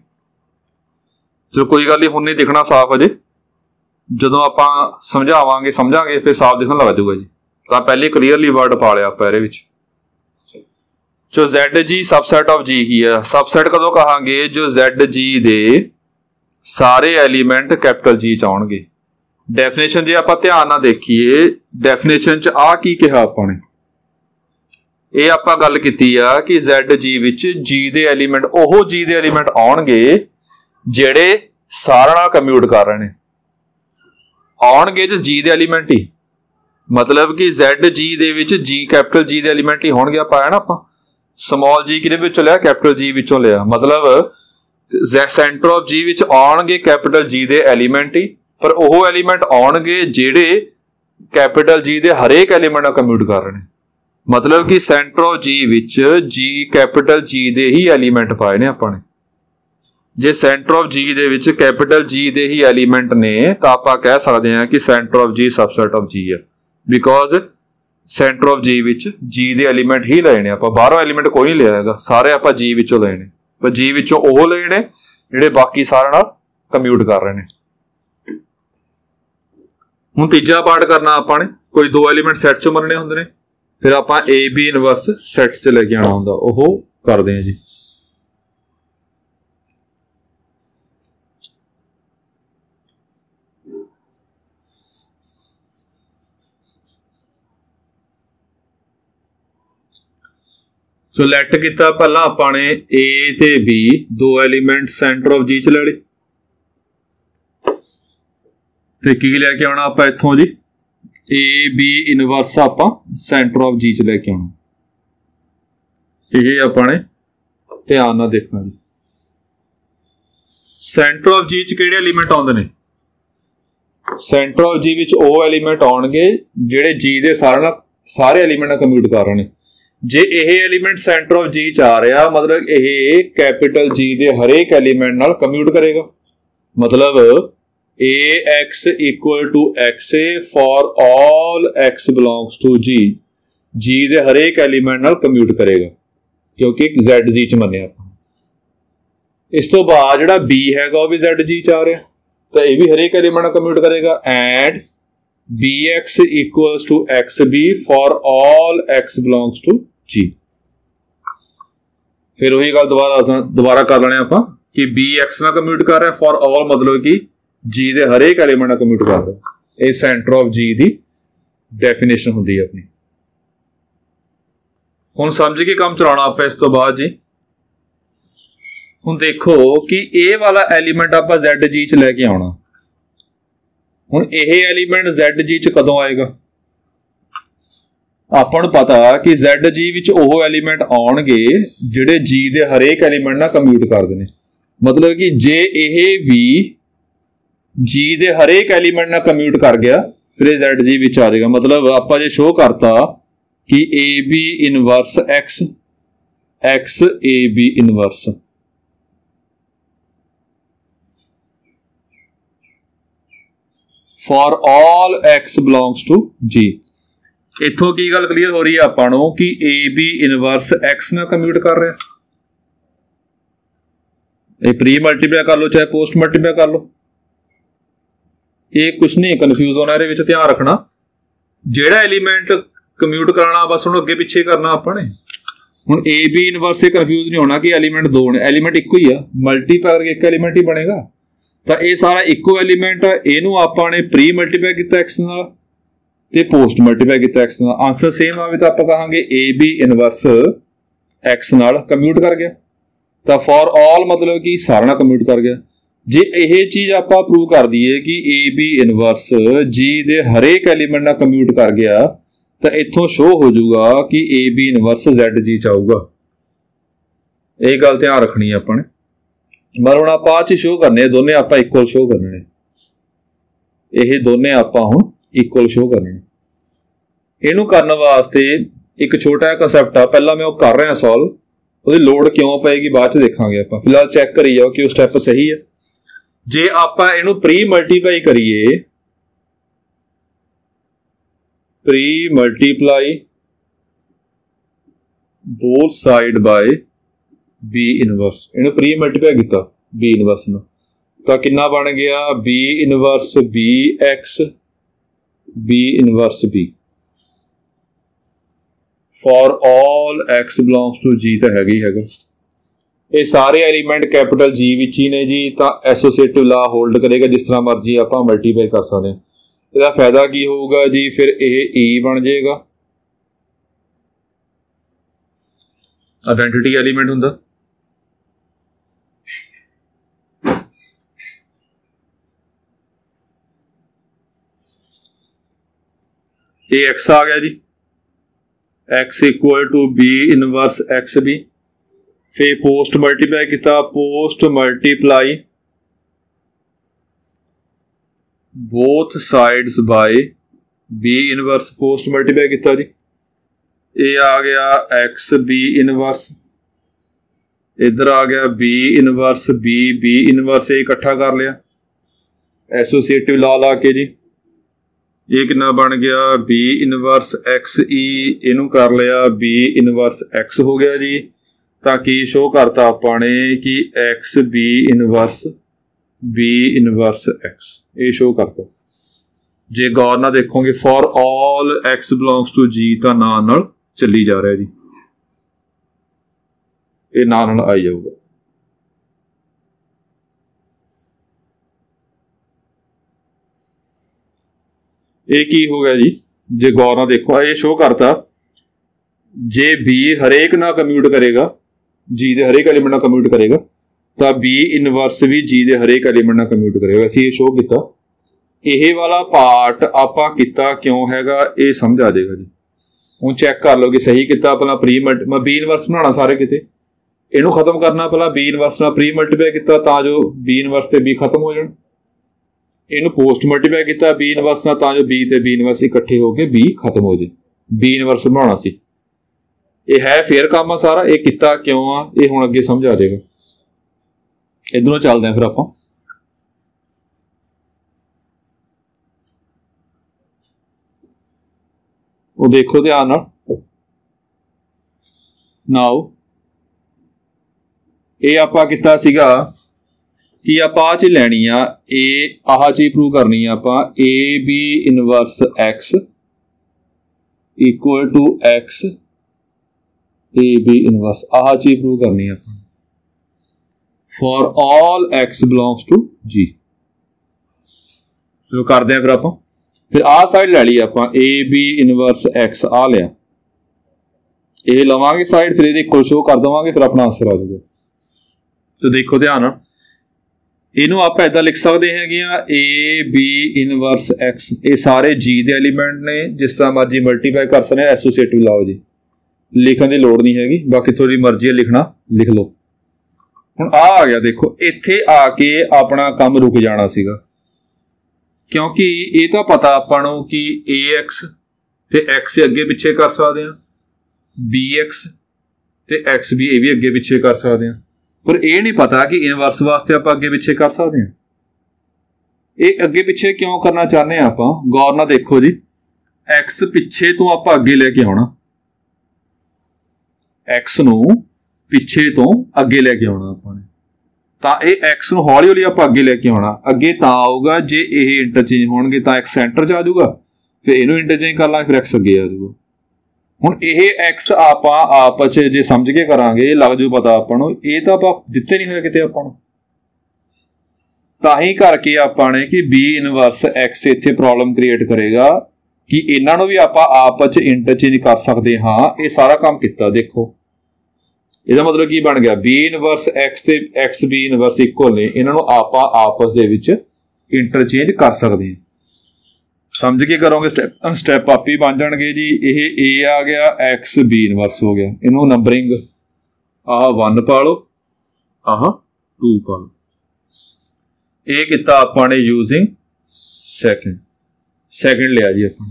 चलो कोई गल नहीं, हुण नहीं दिखना साफ अजे, जदों आपां समझावांगे समझांगे फिर साफ दिखण लग जाऊगा जी। तां पहले क्लीयरली वर्ड पा लिया आपां इहदे विच। जो Z G subset of G की है, सबसैट कदों कहांगे जो Z जी दे सारे एलीमेंट कैपिटल जी च आउणगे। डेफिनेशन जे आपां ध्यान नाल देखीए, डेफिनेशन च आ की कहा आपां ने, ਇਹ ਆਪਾਂ ਗੱਲ ਕੀਤੀ ਆ कि Z जी ਵਿੱਚ G ਦੇ ਐਲੀਮੈਂਟ ਉਹ G ਦੇ ਐਲੀਮੈਂਟ ਆਉਣਗੇ ਜਿਹੜੇ ਸਾਰਿਆਂ ਨਾਲ ਕਮਿਊਟ ਕਰ ਰਹੇ ਨੇ। ਆਉਣਗੇ ਜਿਸ G ਦੇ ਐਲੀਮੈਂਟ ਹੀ, मतलब कि Z G ਦੇ ਵਿੱਚ G कैपिटल G ਦੇ ਐਲੀਮੈਂਟ ਹੀ ਹੋਣਗੇ। ਆਪਾਂ ਆਇਆ ਨਾ, ਆਪਾਂ ਸਮਾਲ G ਕਿਹਦੇ ਵਿੱਚੋਂ ਲਿਆ, कैपिटल G ਵਿੱਚੋਂ ਲਿਆ। मतलब ਸੈਂਟਰ ਆਫ G ਵਿੱਚ ਆਉਣਗੇ कैपिटल G ਦੇ ਐਲੀਮੈਂਟ ਹੀ, ਪਰ ਉਹ ਐਲੀਮੈਂਟ ਆਉਣਗੇ ਜਿਹੜੇ कैपिटल G ਦੇ ਹਰੇਕ ਐਲੀਮੈਂਟ ਨਾਲ ਕਮਿਊਟ ਕਰ ਰਹੇ ਨੇ। मतलब कि सेंटर ऑफ जी विच जी कैपिटल जी दे ही एलीमेंट पाए ने आपां ने। जे सेंटर ऑफ जी दे विच कैपिटल जी दे ही एलीमेंट ने तां आपां कह सकदे हां कि centre of G subset of G है, बिकॉज सेंटर ऑफ जी विच जी दे एलीमेंट ही लए ने। आपां बाहरों एलीमेंट कोई नहीं लिया हैगा, सारे आपां जी विचों लए ने, पर जी विचों ओह लए ने जिहड़े बाकी सारे नाल कम्यूट कर रहे ने। हुण तीजा पार्ट करना आपां ने, कोई दो एलीमेंट सैट चों मनने हुंदे ने, फिर आप ए बी इनवर्स सैट च लेके आना होंदा, ओह करदे हैं जी। सो लैट किता पहला आपां ने ए ते बी दो एलीमेंट सेंटर ऑफ जी च ले लए, ते की लेके आना आपां इत्थों जी ए बी इनवर्स आपां सेंटर ऑफ जी च लेके आना। यह आपां ने ध्यान नाल देखना जी। सेंटर ऑफ जी च किहड़े एलीमेंट आउंदे ने, सेंटर ऑफ जी विच ओह एलीमेंट आउणगे जिहड़े जी दे सारे एलीमेंट नाल कम्यूट कर रहे ने। जे यह एलीमेंट सेंटर ऑफ जी च आ रहा, मतलब यह कैपिटल जी दे हरेक एलीमेंट नाल कम्यूट करेगा। मतलब AX equal to XA for all X belongs to G, G दे हरेक एलीमेंट नाल कम्यूट करेगा क्योंकि Z G च मन्निया। इस तो बाद जिहड़ा B हैगा वो भी Z G च आ रहा, तो यह भी हरेक एलीमेंट नाल कम्यूट करेगा। And BX equals to XB for all X belongs to G। फिर वही गल दोबारा कर लेने आपां कि BX नाल कम्यूट कर रहा है फॉर ऑल, मतलब कि जी दे हरेक एलीमेंट नाल कम्यूट कर रहा। ये सेंटर ऑफ जी दी डेफिनेशन होंदी है अपनी। हुण समझ के काम चलाना आप इस तो बाद जी। हुण देखो कि ए वाला एलीमेंट आपां Z जी च लेके आउणा। हुण यह एलीमेंट Z जी च कदों आएगा, आपां नूं पता कि Z जी विच ओह एलीमेंट आउणगे जिहड़े जी दे हरेक एलीमेंट नाल कम्यूट करदे ने। मतलब कि जे यह भी जी दे हरेक एलीमेंट नाल कम्यूट कर गया फिर Z जी विच आ जाएगा। मतलब आपां जे शो करता कि a b inverse x, x a b inverse, for all x belongs to G. इत्थों की गल क्लीयर हो रही है आपां नूं कि ए बी इनवर्स एक्स नाल कम्यूट कर रहा। ये प्री मल्टीप्लाई कर लो चाहे पोस्ट मल्टीप्लाई कर लो, ये कुछ नहीं कन्फ्यूज होना, ये ध्यान रखना। जेड़ा एलीमेंट कम्यूट कराना बस उन्होंने अगे पिछे करना अपने। हुण ए बी इनवर्स से कन्फ्यूज नहीं होना कि एलीमेंट दो ने, एलीमेंट इको ही आ, मल्टीप्लाई करके एक एलीमेंट ही बनेगा। तो ये सारा इको एलीमेंट इनू आपां ने प्री मल्टीप्लाई किया एक्स नाल, ਤੇ पोस्ट मल्टीप्लाई किया एक्स नाल, आंसर सेम आवे तो आप कहांगे ए बी इनवर्स एक्स नाल कम्यूट कर गया। तो फॉर ऑल मतलब कि सारा नाल कम्यूट कर गया। जे यह चीज़ आप प्रूव कर दईए कि ए बी इनवर्स जी दे हरेक एलीमेंट नाल कम्यूट कर गया तो इत्थों शो हो जाऊगा कि ए बी इनवर्स जैड जी च आऊगा। ये गल ध्यान रखनी है अपने, मतलब हुण आपां च शो करने दोने आपां इक्वल शो करने, ये दोने आपां हुण इक्वल शो करने। इनू करने वास्ते एक छोटा कंसैप्ट आ, पहला मैं वो कर रहा सॉल्व, वो लोड़ क्यों पेगी बाद च देखांगे आपां। फिलहाल चैक करी जाओ कि वो स्टैप सही है। जे आपां इनू प्री मल्टीप्लाई करिए, pre multiply both side by b inverse, इनू प्री मल्टीप्लाई किया बी इनवर्स नूं तो कितना बन गया b inverse b x b inverse b for all x belongs to G तो हैगी हैगा। ये सारे एलीमेंट कैपिटल जी विच ही ने जी, तो एसोसिएटिव ला होल्ड करेगा, जिस तरह मर्जी आप मल्टीप्लाई कर सकते हैं। इसका फायदा की होगा जी, फिर ये ई बन जाएगा, आइडेंटिटी एलीमेंट हुंदा। ये एक्स आ गया जी, x equal to b inverse x b, फिर पोस्ट मल्टीप्लाई किया, post multiply both sides by b inverse, post multiply किया जी, ये आ गया एक्स बी इनवर्स, इधर आ गया b inverse b b inverse, ये इकट्ठा कर लिया एसोसिएटिव ला ला के जी। ये कितना बन गया बी इनवर्स एक्स ई, इनू कर लिया बी इनवर्स एक्स हो गया जी। ताकि शो करता आपने कि एक्स बी इनवर्स एक्स, ये शो करता। जे गौर ना देखोगे for all x belongs to G तो नाल चली जा रहा है जी, ये नाल आई जाऊगा। ये की हो गया जी, जे गौर ना देखो ये शो करता जे बी हरेक ना कम्यूट करेगा, जी दे हरेक एलीमेंट ना कम्यूट करेगा, तो बी इनवर्स भी जी दे हरेक एलीमेंट ना कम्यूट करेगा। असीं ये शो किया, ये वाला पार्ट आपां किता क्यों हैगा ये समझ आ जाएगा जी। हुण चैक कर लो कि सही किता। अपना प्री मैं बी इनवर्स बनाना सारे किते, इनू खत्म करना, पहला बी इनवर्स नाल प्री मल्टीप्लाई किया तां जो बी इनवर्स ते बी खत्म हो जाण। इनू पोस्ट मल्टीप्लाई किया बी इनवर्स नाल तां जो बी ते बी इनवर्स इकट्ठे होके बी खत्म हो जाए। बी इनवर्स बनाना सी, ये है फेयर काम आ सारा। ये किता क्यों आ ये हुण अगे समझ आ जाएगा। इधरों चलते हैं फिर आपां। वो देखो ध्यान नाल, नाउ ये आपां किता सीगा कि आप आ चीज लैनी आ, ए आह चीज प्रूव करनी है आपां a b inverse x equal to x a b inverse, आह चीज प्रूव करनी है आपां for all x belongs to G. चलो करते हैं फिर आपां। फिर आ साइड लै ली आपां ए बी इनवर्स एक्स आ लिया, ये लवांगे साइड, फिर ये इक्वल शो कर देवांगे, फिर अपना आंसर आ जाएगा। तो देखो ध्यान, इनू आप इदा लिख सकते हैं कि ए बी इनवर्स एक्स, ये सारे जी दे एलीमेंट ने, जिस तरह मर्जी मल्टीप्लाई कर सकते, एसोसिएटिव लाओ जी, लिखने की लोड़ नहीं हैगी, बाकी थोड़ी मर्जी है लिखना लिख लो। हुण आ गया देखो, इत्थे आके अपना काम रुक जाना सीगा, क्योंकि ये तो पता आपां नूं कि ए एक्स ते एक्स अगे पिछे कर सकते हैं, बी एक्स ते एक्स भी ये भी अगे पिछे कर सकते हैं, पर यह नहीं पता कि इनवर्स वास्ते आप अगे पिछे कर सकते हैं। ये अगे पिछे क्यों करना चाहते हैं आप, गौर ना देखो जी, एक्स पिछे तो आप अगे लेके आना, एक्स नूं पिछे तो अगे लेके आना आपने, तो ये एक्स नूं हौली हौली आप अगे लेके आना। अगे तां आऊगा जे ये इंटरचेंज होणगे तां एक्स सेंटर च आ जाऊगा, फिर इनू इंटरचेंज कर लांगे, फिर एक्स अगे आ जाऊगा। हुण ये एक्स आपां आपस च जे समझ के करांगे लग जू पता आपां नूं, ये तां आपां दित्ते नहीं होए किते आपां नूं, तां ही करके आपां ने कि बी इनवर्स एक्स इत्थे प्रॉब्लम क्रिएट करेगा कि इन्हों भी आप आपस च इंटरचेंज कर सकते हाँ। ये सारा काम किया देखो, ਇਹਦਾ मतलब की बन गया बी इनवर्स एक्स ਤੇ एक्स बी इनवर्स इक्वल ने, इन्हों आप आपस ਦੇ ਵਿੱਚ इंटरचेंज कर सकते हैं। समझ के करोगे स्टैप आप ही बन जाएंगे जी। ये ए आ गया, एक्स बी इनवर्स हो गया, इनू नंबरिंग आह 1 पा लो, आह 2 पा लो। ये किया आपने यूजिंग सैकेंड लिया जी अपने।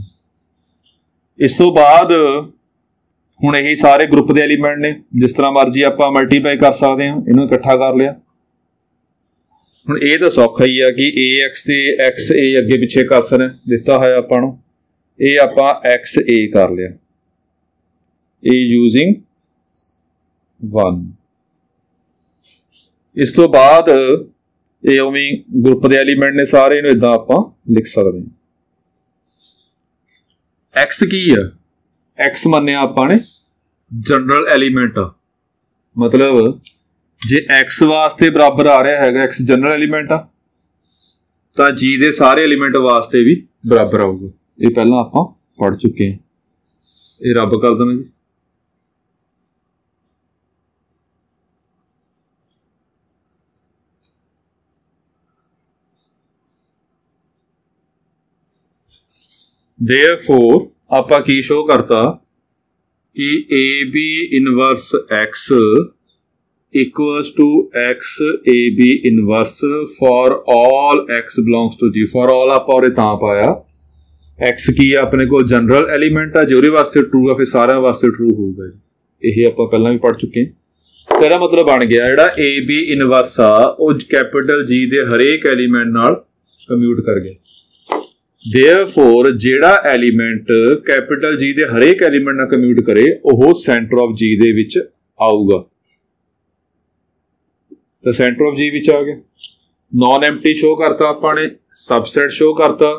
इस तो बाद हुण यही सारे ग्रुप के एलीमेंट ने, जिस तरह मर्जी आप मल्टीप्लाई कर सकते हैं, इन्हों इकट्ठा कर लिया। हुण ये तो सौखा ही है कि ए एक्स ते एक्स ए अगे पिछे कर्सर दिता है आपां नूं, ये आपां एक्स ए कर लिया, ए यूजिंग 1। इस तो बाद ये उवें ग्रुप के एलीमेंट ने सारे, इन्हूं इदां आपां लिख सकते हैं। एक्स की है, एक्स मन्निया आपने जनरल एलीमेंट, मतलब जे एक्स वास्ते बराबर आ रहा है एक्स जनरल एलीमेंट आ, तो जी के सारे एलीमेंट वास्ते भी बराबर आऊगा। ये पहला आप पढ़ चुके हैं, ये रब कर देना जी। Therefore आपा की शो करता कि a b inverse x equals to x a b inverse for all x belongs to G. For all आप पाया एक्स की अपने को जनरल एलीमेंट है, जो वास्ते ट्रू है फिर सारे वास्ते ट्रू होगा। यही आप पहला भी पढ़ चुके हैं। तेरा मतलब बन गया जोड़ा ए बी इनवर्स आ कैपिटल जी के हरेक एलीमेंट नाल कम्यूट कर गया। Therefore जेड़ा एलीमेंट कैपिटल जी के हरेक एलीमेंट नाल कम्यूट करे वह सेंटर ऑफ जी दे विच आऊगा। तो सेंटर ऑफ जी विच आ गया। नॉन एम्प्टी शो करता आपने, सबसेट शो करता,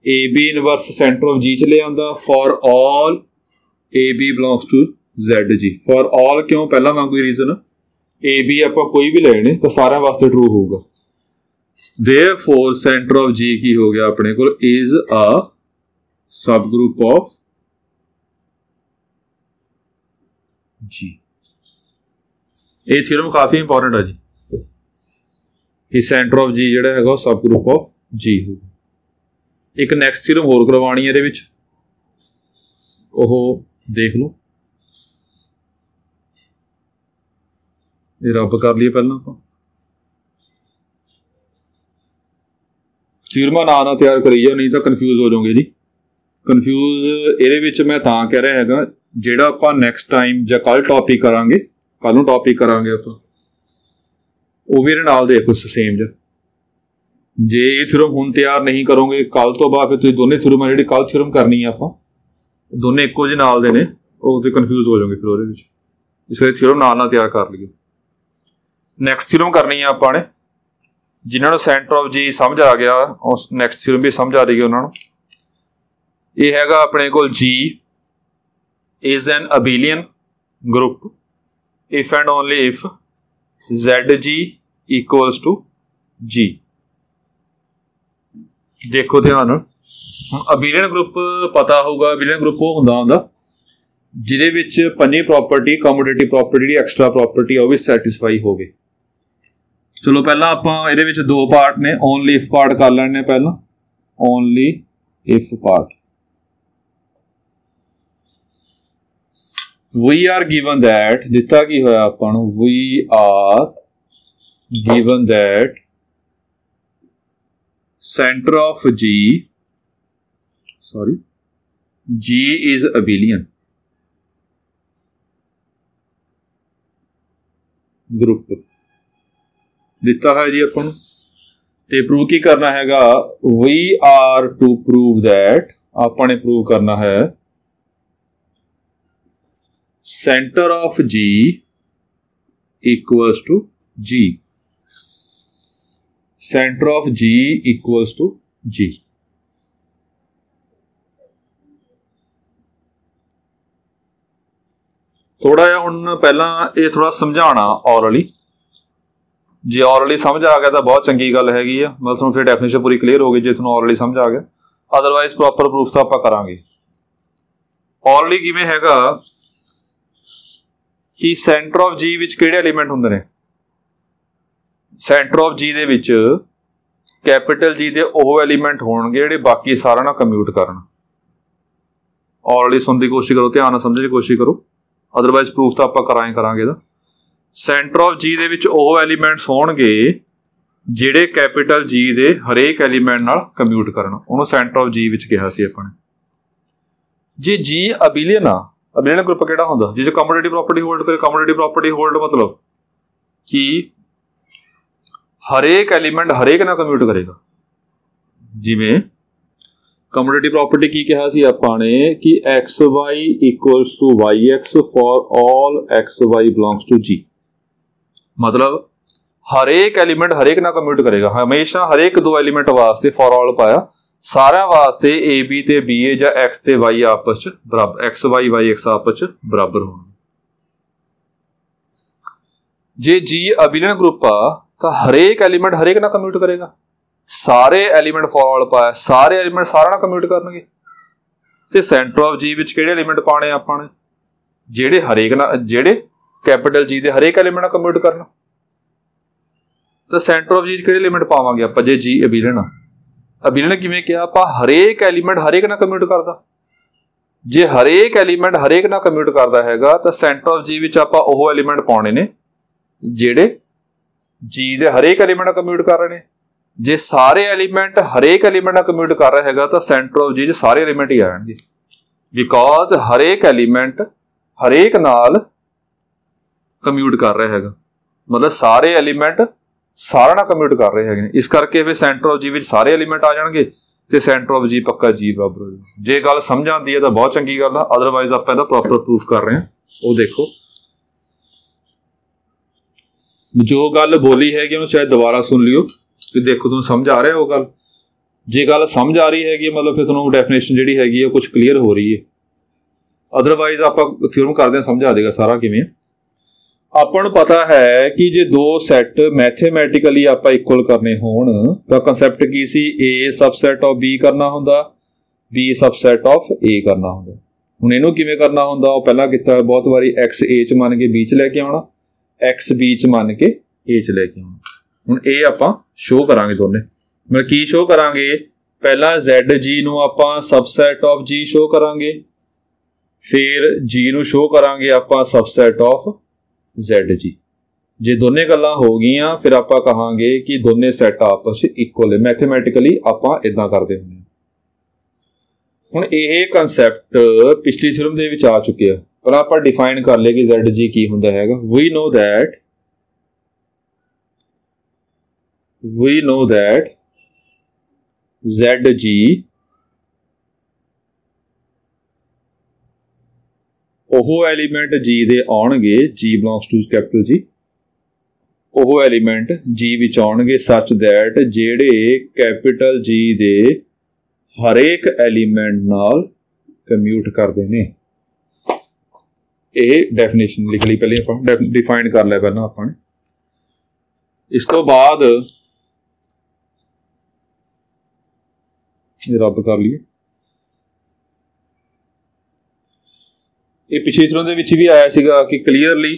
a b inverse centre of G च ले आंदा for all a b belongs to Z G. For all क्यों, पहला मैं कोई रीजन ए बी आप कोई भी लेने तो सारे वास्ते ट्रू होगा। Therefore सेंटर ऑफ जी की हो गया अपने को is a subgroup of जी। ये थ्योरम काफी इंपॉर्टेंट है जी कि सेंटर ऑफ जी जिहड़ा है सब ग्रुप ऑफ जी होगा। एक नैक्सट थ्योरम होर करवानी है इहदे विच, ओह देख लो, ये रब कर लिए पहला आप थ्योरमा ना तैयार करी जाओ, नहीं तो कन्फ्यूज हो जाओगे जी। कन्फ्यूज ये मैं तां कह रहा है जोड़ा आप नैक्सट टाइम या कल टॉपिक करांगे, कल टॉपिक करांगे आप वो भी नाल देखो सेम जा। जे ये थ्योरम हुण तैयार नहीं करोगे कल तो बाद फिर तुसीं दोनों थ्योरम जी कल थ्योरम करनी है आप दोनों एको जे नाल दे ने, वो कन्फ्यूज हो जाओगे फिर वो, इसलिए थ्योरम नाल तैयार कर लियो। नैक्सट थ्योरम करनी है आपने, जिन्होंने सेंटर ऑफ जी समझ आ गया उस नैक्सट थ्योरम भी समझ आ रही है उन्होंने। ये हैगा अपने को G is an abelian group if and only if Z G equals to G. देखो ध्यान, अबेलियन ग्रुप पता होगा, अबेलियन ग्रुप वो हुंदा जिहदे विच पंजी प्रॉपर्टी कमोडेटिव प्रॉपर्टी एक्सट्रा प्रॉपर्टी वो भी सैटिस्फाई हो गए। चलो पहला आप ये दो पार्ट ने, ओनली इफ पार्ट कर लेने पहला, only if part. We are given that दिता की होया आपां नूं, we are given that centre of G G is abelian group दिता है जी अपन ते प्रूव की करना हैगा। We are to prove that आपने प्रूव करना है centre of G equals to G, centre of G equals to G. थोड़ा जिहा हुण पहला ये थोड़ा समझाना ऑरली, जे ऑलरेडी समझ आ गया तो बहुत चंगी गल हैगी आ, मतलब तुहानूं फिर डेफिनेशन पूरी क्लीयर हो गई जे तुहानूं ऑलरेडी समझ आ गया। अदरवाइज प्रॉपर प्रूफ तो आपां करांगे। ऑलरेडी किवें हैगा कि सेंटर ऑफ जी विच किहड़े एलीमेंट हुंदे ने? सेंटर ऑफ जी दे विच कैपिटल जी दे ਉਹ एलीमेंट होणगे ਜਿਹੜੇ बाकी सारा ना कम्यूट करन। ऑलरेडी सुनने की कोशिश करो, ध्यान नाल समझने की कोशिश करो, अदरवाइज प्रूफ तो आपां करांगे ਇਹਦਾ। सेंटर ऑफ जी दे विच ਉਹ एलीमेंट्स होणगे ਜਿਹੜੇ कैपिटल जी दे हरेक एलीमेंट नाल कम्यूट करन, ਉਹਨੂੰ सेंटर ऑफ जी विच किहा सी ਆਪਾਂ ने। जे जी अबिलियन आ, अबिलियन ग्रुप किहड़ा हुंदा? जिस कमोडिटी प्रॉपर्टी होल्ड करे। कमोडिटी प्रॉपर्टी होल्ड मतलब कि हरेक एलीमेंट हरेक ना कम्यूट करेगा। जिवें कमोडिटी प्रॉपर्टी की कहा सी आपां ने कि x y equals to y x for all x y belongs to G, मतलब हरेक एलीमेंट हरेक ना कम्यूट करेगा। हमेशा हरेक दो एलीमेंट वास्ते फॉर ऑल पाया, सारे वास्ते ए बी ते बी ए या एक्स ते वाई आपस च बराबर, एक्स वाई वाई एक्स आपस च बराबर होणगे। जे जी अबिलियन ग्रुप आ तो हरेक एलीमेंट हरेक ना कम्यूट करेगा। सारे एलीमेंट फॉर ऑल पाया, सारे एलीमेंट सारा ना कम्यूट करनगे। ते सेंटर ऑफ जी विच किहड़े एलीमेंट पाने आपां ने? जेड़े हरेक ना, जेड़े कैपिटल जी दे हरेक एलीमेंट ना कम्यूट करन। तो सेंटर ऑफ जी किहड़े एलीमेंट पावांगे आपां जे जी अबिलियन आ? अबिलियन किवें किहा आपां? हरेक एलीमेंट हरेक ना कम्यूट करदा। जे हरेक एलीमेंट हरेक ना कम्यूट करदा हैगा तो सेंटर ऑफ जी विच आपां ਉਹ एलीमेंट पाने ने जेड़े जी दे हरेक एलीमेंट कम्यूट कर रहे हैं। जे सारे एलीमेंट हरेक एलीमेंट कम्यूट कर रहा हैगा तो सेंटर ऑफ जी सारे एलीमेंट ही आ जाएंगे, बिकॉज हरेक एलीमेंट हरेक नाल कम्यूट कर रहा हैगा, मतलब सारे एलीमेंट सारा ना कम्यूट कर रहे हैं। इस करके फिर सेंटर ऑफ जी विच सारे एलीमेंट आ जाएंगे तो सेंटर ऑफ जी पक्का जी बराबर हो जाएगा। जे गल समझ आती है तो बहुत चंगी गल है, अदरवाइज आप प्रॉपर प्रूफ कर रहे हैं। वो देखो जो गल बोली हैगी उन्हें शायद दोबारा सुन लियो कि देखो तुम समझ आ रहा है वो गल। जे गल समझ आ रही हैगी मतलब फिर तुहानूं डेफिनेशन जिहड़ी हैगी है कुछ क्लीयर हो रही है, अदरवाइज आपां थ्योरम करदे समझा देगा सारा किवें। आपां नूं पता है कि जे दो सैट मैथेमैटिकली आपां इक्वल करने होण तां कंसैप्ट की सी? ए सबसैट ऑफ बी करना हुंदा, बी सबसैट ऑफ ए करना हुंदा। हुण इहनूं किवें करना हुंदा? वो पहलां कीता बहुत वारी एक्स ए च मन के बी च लैके आउणा, एक्स बी च मन के ए च लैके आउणा। हुण ए आपां शो करांगे दोने, मतलब की शो करांगे? पहला जैड जी नूं आपां सबसैट ऑफ जी शो करांगे, फिर जी नूं शो करांगे आपां सबसैट ऑफ जैड जी। जे दोने गल्लां हो गईयां फिर आपां कहांगे कि दोने सैट आपस च इक्वल है। मैथेमैटिकली आपां इदां करदे हुंदे हां। हुण इह कंसैप्ट पिछली थ्योरम दे विच आ चुकिया, पर आपां डिफाइन कर ले कि जैड जी की हुंदा हैगा। वी नो दैट ZG ਉਹ एलीमेंट G ਦੇ ਆਉਣਗੇ, G belongs to capital G, ਉਹ एलीमेंट G ਵਿੱਚ ਆਉਣਗੇ सच दैट ਜਿਹੜੇ कैपिटल G ਦੇ ਹਰੇਕ एलीमेंट ਨਾਲ ਕਮਿਊਟ ਕਰਦੇ ਨੇ। ਇਹ ਡੈਫੀਨੇਸ਼ਨ ਲਿਖ ਲਈ ਪਹਿਲੇ, ਆਪਾਂ ਡਿਫਾਈਨ ਕਰ ਲਿਆ ਪਹਿਲਾਂ ਆਪਾਂ ਨੇ। ਇਸ ਤੋਂ ਬਾਅਦ रब कर लीए। ये पिछले थ्योरम दे विच भी आया सीगा कि क्लीयरली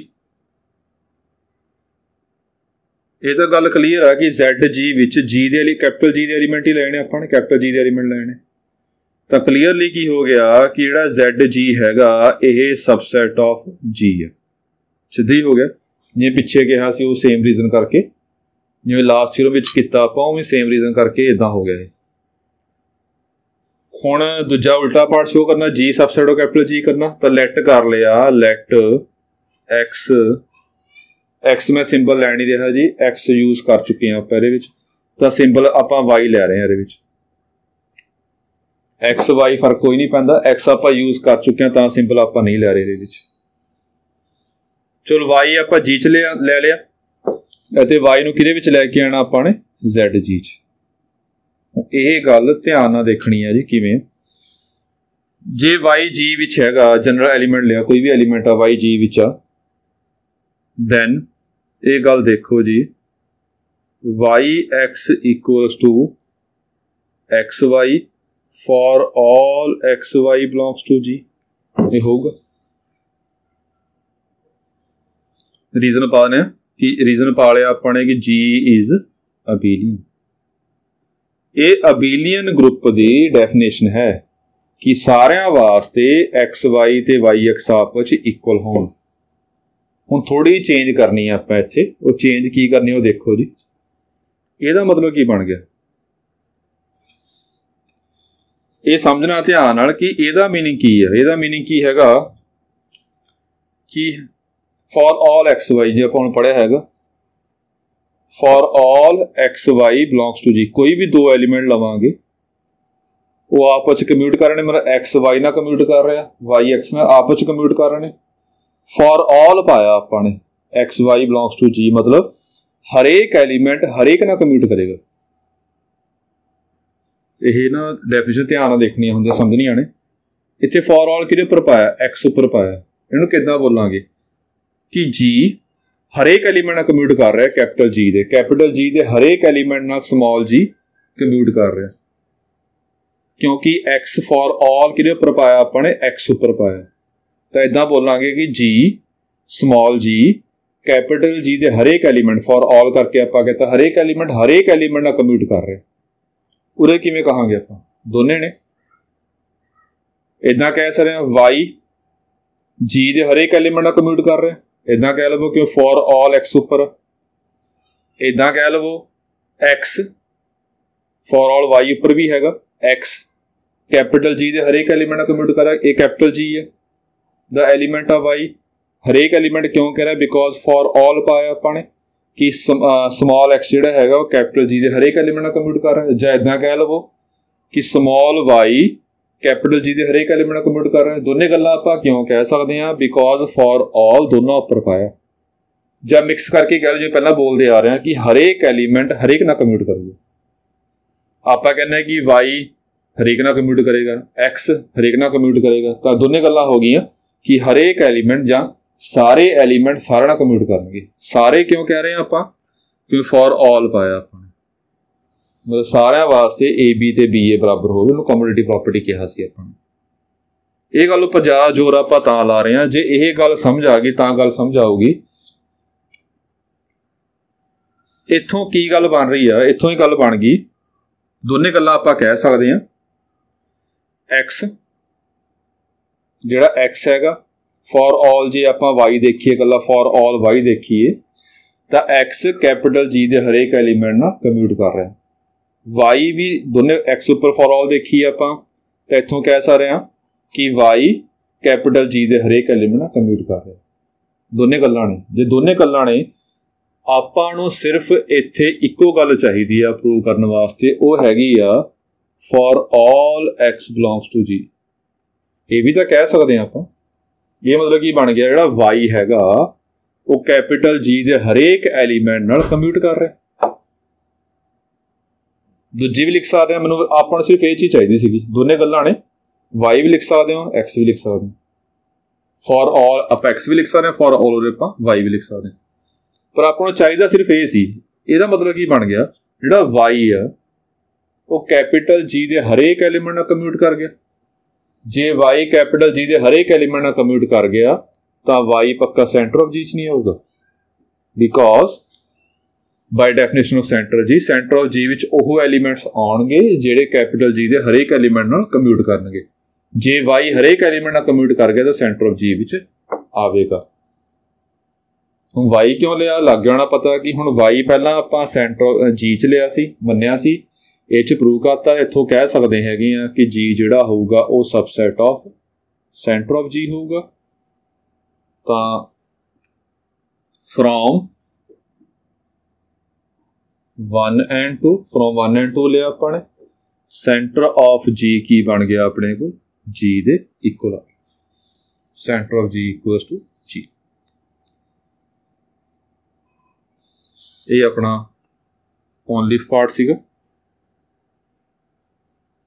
ये तो गल क्लीयर है कि जैड जी विच जी दे कैपिटल जी दे एलीमेंट ही लेने, आपां ने कैपिटल जी दे एलीमेंट लेने। तो क्लीयरली की हो गया कि जिहड़ा जैड जी हैगा यह सबसैट ऑफ जी है, सीधा ही हो गया। जिवें पिछे कहा सी वो सेम रीजन करके, जिवें लास्ट थ्योरम विच कीता आपां उवें सेम रीजन करके इदां हो गया। हुण दूजा उल्टा पार्ट शो करना, जी सबसैट ऑफ कैपिटल जी करना। तो लैट कर लिया, लैट एक्स, एक्स मैं सिंबल लै नहीं रहा जी, एक्स यूज कर चुके हैं आप इहदे विच, तो सिंबल आपां वाई लै रहे हैं इहदे विच। एक्स वाई फर्क कोई नहीं पैंदा, एक्स आपां यूज कर चुके हैं तो सिंबल आपां नहीं लै रहे इहदे विच। चलो वाई आपां जी च लै लिया ते वाई नूं किहदे विच लैके आना आपां ने? जैड जी च। ਇਹ ਗੱਲ ਧਿਆਨ ਨਾਲ ਦੇਖਣੀ ਹੈ ਜੀ ਕਿਵੇਂ। ਜੇ ਵਾਈ ਜੀ ਵਿੱਚ ਹੈਗਾ, ਜਨਰਲ ਐਲੀਮੈਂਟ ਲਿਆ, ਕੋਈ ਵੀ ਐਲੀਮੈਂਟ ਆ ਵਾਈ ਜੀ ਵਿੱਚ ਆ, ਦੈਨ ਇਹ ਗੱਲ ਦੇਖੋ ਜੀ, y x equals to x y for all x y belongs to G, ये होगा। रीजन पाने कि रीजन पा लिया अपने कि जी इज अबेलियन। ये अबेलियन ग्रुप की डेफिनेशन है कि सारिਆਂ वास्ते एक्स वाई ते वाई एक्स आपस इक्वल होण। हुण थोड़ी चेंज करनी है आपां इत्थे, वो चेंज की करनी वो देखो जी। ਇਹਦਾ मतलब की बन गया, ये समझना ध्यान नाल कि ਇਹਦਾ मीनिंग की है। ਇਹਦਾ मीनिंग की हैगा कि फॉर ऑल एक्स वाई जो अपन पढ़िया हैगा, for all x y belongs to G, कोई भी दो एलीमेंट लवांगे वो आपस कम्यूट कर रहे हैं, मतलब एक्स वाई ना कम्यूट कर रहा, वाई एक्स ना आपस कम्यूट कर रहे हैं। फॉर ऑल पाया आपने x y belongs to G, मतलब हरेक एलीमेंट हरेक ना कम्यूट करेगा। यह ना डेफिनेशन ध्यान नाल देखनी होंदी, समझनी आने। इत्थे फॉर ऑल किहदे उपर पाया, एक्स उपर पाया। इहनूं किद्दां बोलांगे कि जी हरेक एलीमेंट नाल कम्यूट कर रहा है, कैपिटल जी दे हरेक एलीमेंट नाल स्मॉल जी कम्यूट कर रहा है, क्योंकि एक्स फॉर ऑल किहदे उपर पाया अपने, एक्स उपर पाया। तो इदां बोलांगे कि जी स्मॉल जी कैपिटल जी दे हरेक एलीमेंट, फॉर ऑल करके आपां कहता हरेक एलीमेंट नाल कम्यूट कर रहे। उरे किवें कहांगे आपां, दोने ने। इदां कह सकदे हां वाई जी दे हरेक एलीमेंट नाल कम्यूट कर रहे, इदां कह लवो कि फॉर ऑल एक्स उपर। इदां कह लवो एक्स फॉर ऑल वाई उपर भी हैगा, एक्स कैपिटल जी दे हरेक एलीमेंट नाल कम्यूट कर रहा है, ये कैपिटल जी है द एलीमेंट ऑफ वाई। हरेक एलीमेंट क्यों कह रहा है, बिकॉज फॉर ऑल पाया अपने कि स्मॉल एक्स जिहड़ा हैगा वो कैपिटल जी दे हरेक एलीमेंट नाल कम्यूट कर रहा है। जां इदां कह लवो कि स्मॉल वाई कैपिटल जी दे हरेक एलीमेंट नाल कम्यूट कर रहा है। दोने गल्लां आपां क्यों कह सकते हैं, बिकॉज फॉर ऑल दोनों उपर पाया। जां मिक्स करके कह लो जो पहला बोलते आ रहे हैं कि हरेक एलीमेंट हरेक नाल कम्यूट करेगा। आपां कहने हैं कि वाई हरेक नाल कम्यूट करेगा, एक्स हरेक नाल कम्यूट करेगा। तो दोने गल्लां हो गई कि हरेक एलीमेंट जां सारे एलीमेंट सारे नाल कम्यूट करनगे। सारे क्यों कह रहे हैं आपां, क्योंकि फॉर ऑल पाया आपां, मतलब सारिਆਂ वास्ते ए बी ते बी ए बराबर होवे, ਉਹਨੂੰ कम्यूनिटी प्रॉपर्टी कहा सी आपां ने। ਇਹ ਗੱਲ ਉੱਪਰ ਜ਼ਿਆਦਾ ਜ਼ੋਰ ਆਪਾਂ ਤਾਂ ਲਾ ਰਹੇ ਹਾਂ, ਜੇ ਇਹ ਗੱਲ ਸਮਝ ਆ ਗਈ ਤਾਂ ਗੱਲ ਸਮਝ ਆਊਗੀ। ਇੱਥੋਂ ਕੀ ਗੱਲ ਬਣ ਰਹੀ ਆ, ਇੱਥੋਂ ਹੀ ਗੱਲ ਬਣ ਗਈ। ਦੋਨੇ ਗੱਲਾਂ ਆਪਾਂ ਕਹਿ ਸਕਦੇ ਹਾਂ, एक्स ਜਿਹੜਾ एक्स हैगा फॉर ऑल, जे आपां वाई देखिए गल्ला फॉर ऑल वाई देखिए तो एक्स कैपिटल जी दे हरेक एलीमेंट नाल कम्यूट कर रहा है। वाई भी दोने एक्स उपर फॉर ऑल देखिए आपां तो इत्थों कह सकते हैं कि वाई कैपिटल जी दे हरेक एलीमेंट नाल कम्यूट कर रहा है। दोने गल्लां ने, जे दोने गल्लां ने आपां नूं सिर्फ इत्थे इक्को गल चाहीदी आ प्रूव करन वास्ते, वो हैगी आ for all x belongs to G. ये भी तो कह सकते हैं आपां। ये मतलब की बन गया, जिहड़ा वाई हैगा वो कैपिटल जी दे हरेक एलीमेंट नाल कम्यूट कर रहा। दूजी भी लिख सकते हैं, मैनूं आपां सिर्फ ये चीज़ चाहिए सी। दोने गल्लां ने, वाई भी लिख सकते हो, एक्स भी लिख सकते हो। फॉर ऑल आप एक्स भी लिख सकते हैं, फॉर ऑल आप वाई भी लिख सकते हैं, पर आपको चाहिए सिर्फ ये सी। ਇਹਦਾ मतलब की बन गया, जिहड़ा वाई आ वो कैपिटल जी दे हरेक एलीमेंट नाल कम्यूट कर गया। जे वाई कैपिटल जी दे हरेक एलीमेंट नाल कम्यूट कर गया तो वाई पक्का सेंटर ऑफ जी च नहीं आऊगा, because by definition of centre of G विच ओह एलीमेंट्स आउणगे जिहड़े कैपिटल जी दे हरेक एलीमेंट नाल कम्यूट करनगे। जे वाई हरेक एलीमेंट नाल कम्यूट कर गया तो सेंटर ऑफ जी विच आवेगा। हुण वाई क्यों लिया, लग गया होना पता कि हुण वाई पहला आपां सेंटर जी च लिया सी, मन्निया सी, ये च प्रूव करता। इत्थों कह सकते हैं कि जी जिहड़ा होऊगा वो सबसैट ऑफ सेंटर ऑफ जी होऊगा। तो फ्रॉम 1 and 2, फ्रॉम 1 and 2 लिया अपने, सेंटर ऑफ जी की बन गया अपने को जी दे equal, centre of G equals to G. ये अपना ऑन लीफ पार्ट सीगा।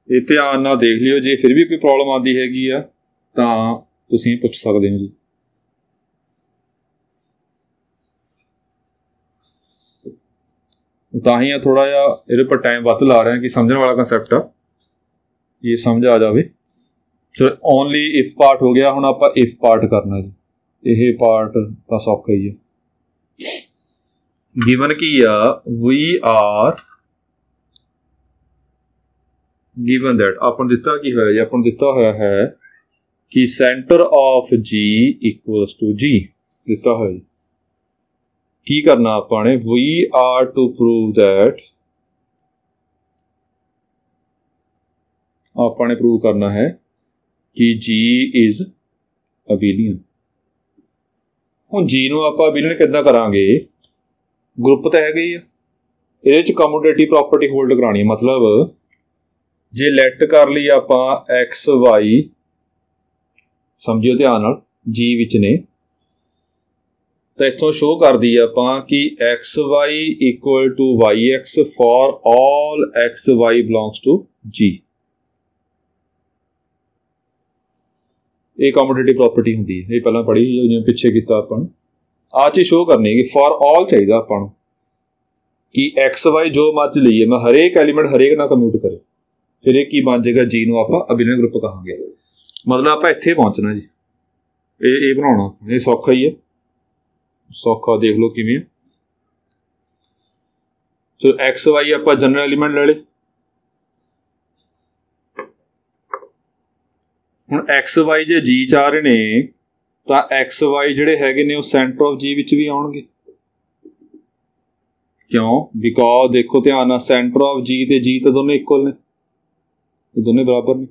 ये ध्यान नाल देख लियो, जे फिर भी कोई प्रॉब्लम आती हैगी आ तां तुसीं पुछ सकदे हो जी। तां ही थोड़ा जिहा इहदे पर टाइम वध ला रहे हैं कि समझण वाला कंसैप्ट आ। ये समझ आ जाए। चलो ओनली इफ पार्ट हो गया, हुण आपां इफ पार्ट करना जी। यह पार्ट तो सौखा ही है। गिवन की आ वी आर गिवन दैट अपन दिता की होया जी, अपन दिता होया है कि centre of G equals to G दिता होया जी। की करना आपने, we are to prove that, आपने प्रूव करना है कि जी इज अबिलियन। हुण जी नूं आपां अबिलियन किद्दां करांगे, ग्रुप तो है ही है, ये कम्यूटेटिव प्रॉपर्टी होल्ड करानी। मतलब जे लेट कर ली आपां एक्स वाई, समझियो ध्यान नाल, जी विच ने, तो इत्थों शो कर दी आपां कि x y equal to y x for all x y belongs to G. ये कम्यूटेटिव प्रॉपर्टी होंदी है, ये पहलां पढ़ी जिवें पिछे कीता आपां आ चीज़ शो करनी कि फॉर ऑल चाहिए आपां कि एक्स वाई जो मर्जी लईए, मैं हरेक एलीमेंट हरेक ना कम्यूट करे, फिर ये की बन जाएगा, जी नूं आपां अबिलियन ग्रुप कहांगे। मतलब आपां इत्थे पहुंचना जी, ये बनाउणा ये सौखा ही है, सौखा देख लो किवें। सो एक्स वाई आपां जनरल एलीमेंट ले ले। हुण एक्स वाई जे जी च आ रहे ने तां एक्स वाई जिहड़े हैगे ने वो सेंटर ऑफ जी विच भी आउणगे। क्यों? बिकॉज देखो ध्यान नाल, सेंटर ऑफ जी ते जी तो दोनों इक्वल ने, ये दोनों बराबर ने,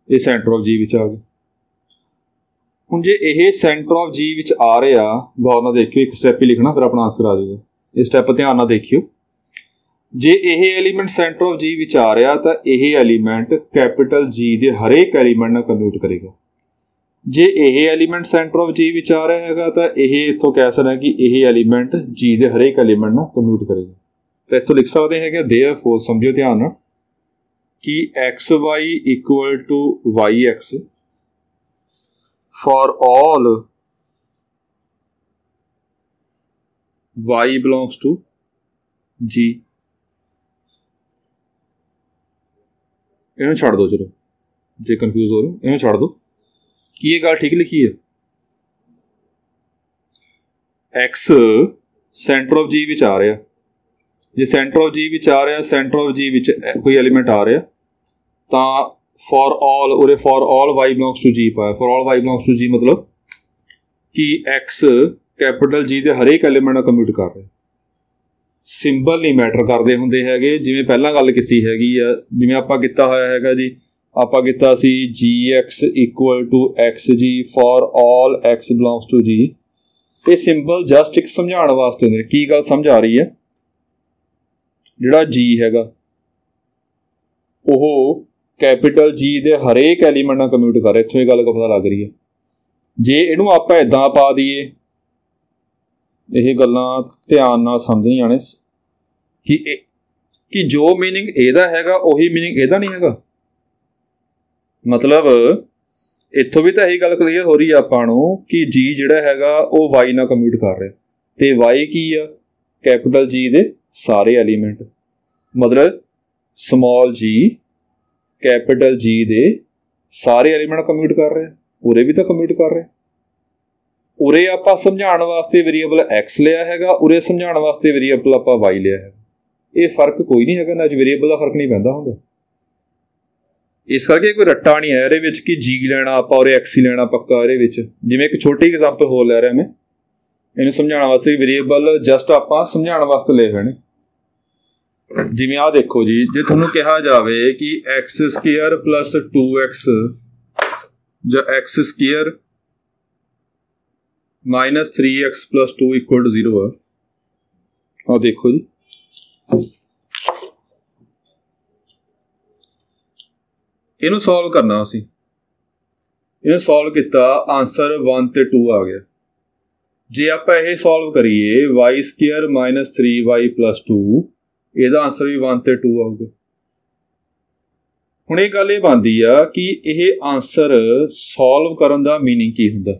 ये सेंटर ऑफ जी विच आ गए। हुण जे यह सेंटर ऑफ जी विच आ रहे आ, गौर नाल देखियो, एक स्टैप ही लिखना फिर अपना आंसर आ जाएगा। ये स्टैप ध्यान नाल देखियो, जे यह element centre of G which आ रहा तो यह एलीमेंट कैपिटल जी दे हरेक एलीमेंट नाल कम्यूट करेगा। जे यह element centre of G which आ रहा है तो यह इत्थों कह सकते हैं कि यह एलीमेंट जी दे हरेक एलीमेंट नाल कम्यूट करेगा। तो इत्थों लिख सकते हैं देयरफॉर, समझियो ध्यान नाल, कि x y equal to y x for all y belongs to G. इन्हें छड़ दो, चलो जे कंफ्यूज हो रहे हो इन्हें छड़ दो कि ये गल ठीक लिखी है। X centre of G which आ रहा, जे सेंटर ऑफ जी विच आ रहा, सेंटर ऑफ जी विच कोई एलीमेंट आ रहा तो फॉर ऑल, उरे for all y belongs to G पाया। For all y belongs to G मतलब कि एक्स कैपिटल जी दे हरेक एलीमेंट कम्यूट कर रहे। सिंबल नहीं मैटर करते होंदे हैगे, जिवें पहलां गल कीती हैगी आ, जिवें आपां कीता होया हैगा जी, आपां कीता सी G x equal to x G for all x belongs to G. ये सिंबल जस्ट एक समझाने वास्ते होंदे। की गल समझ आ रही है? जिहड़ा जी हैगा ओह कैपिटल जी दे हरेक एलीमेंट नाल कम्यूट कर रहा, इत्थों ये गल पता लग रही है। जे इहनूं आपां इदां पा दईए, यह गल्लां ध्यान नाल समझनी आने कि जो मीनिंग एदा हैगा उही मीनिंग एदा नहीं हैगा। मतलब इत्थों भी तो यही गल क्लीयर हो रही है आपां नूं कि जी जिहड़ा हैगा वो वाई नाल कम्यूट कर रहा, ते वाई की आ कैपिटल जी दे सारे एलीमेंट, मतलब स्मॉल जी कैपिटल जी दे सारे एलीमेंट कम्यूट कर रहे, उरे भी तो कम्यूट कर रहे। उरे आपां समझाने वास्ते वेरीएबल एक्स लिया हैगा, उरे समझाने वास्ते वेरीएबल आपां वाई लिया है। ये फर्क कोई नहीं हैगा ना, वेरीएबल का फर्क नहीं पैंदा हुंदा। इस करके कोई रट्टा नहीं है इहदे विच कि जी लेना आपां उरे एक्स ही लेना पक्का। इहदे विच जिवें एक छोटी एग्जाम्पल होर लै रहा मैं, इहनूं समझाने वास्ते वेरीएबल जस्ट आपां समझाने वास्ते ले रहे। जिवें आ देखो जी, जे तुहानूं कहा जावे कि एक्स स्क्वेयर प्लस 2x जां x square minus 3x plus 2 equal to 0 है। हाँ देखो जी, इनू सॉल्व करना असी, इन्हें सॉल्व किया, आंसर 1 ते 2 आ गया। जे आप यह सॉल्व करिए Y square minus 3y plus 2, यदा आंसर भी 1 ते 2 आऊगा। हुण ये गल ये बनती आ कि यह आंसर सॉल्व करन दा मीनिंग की हुंदा।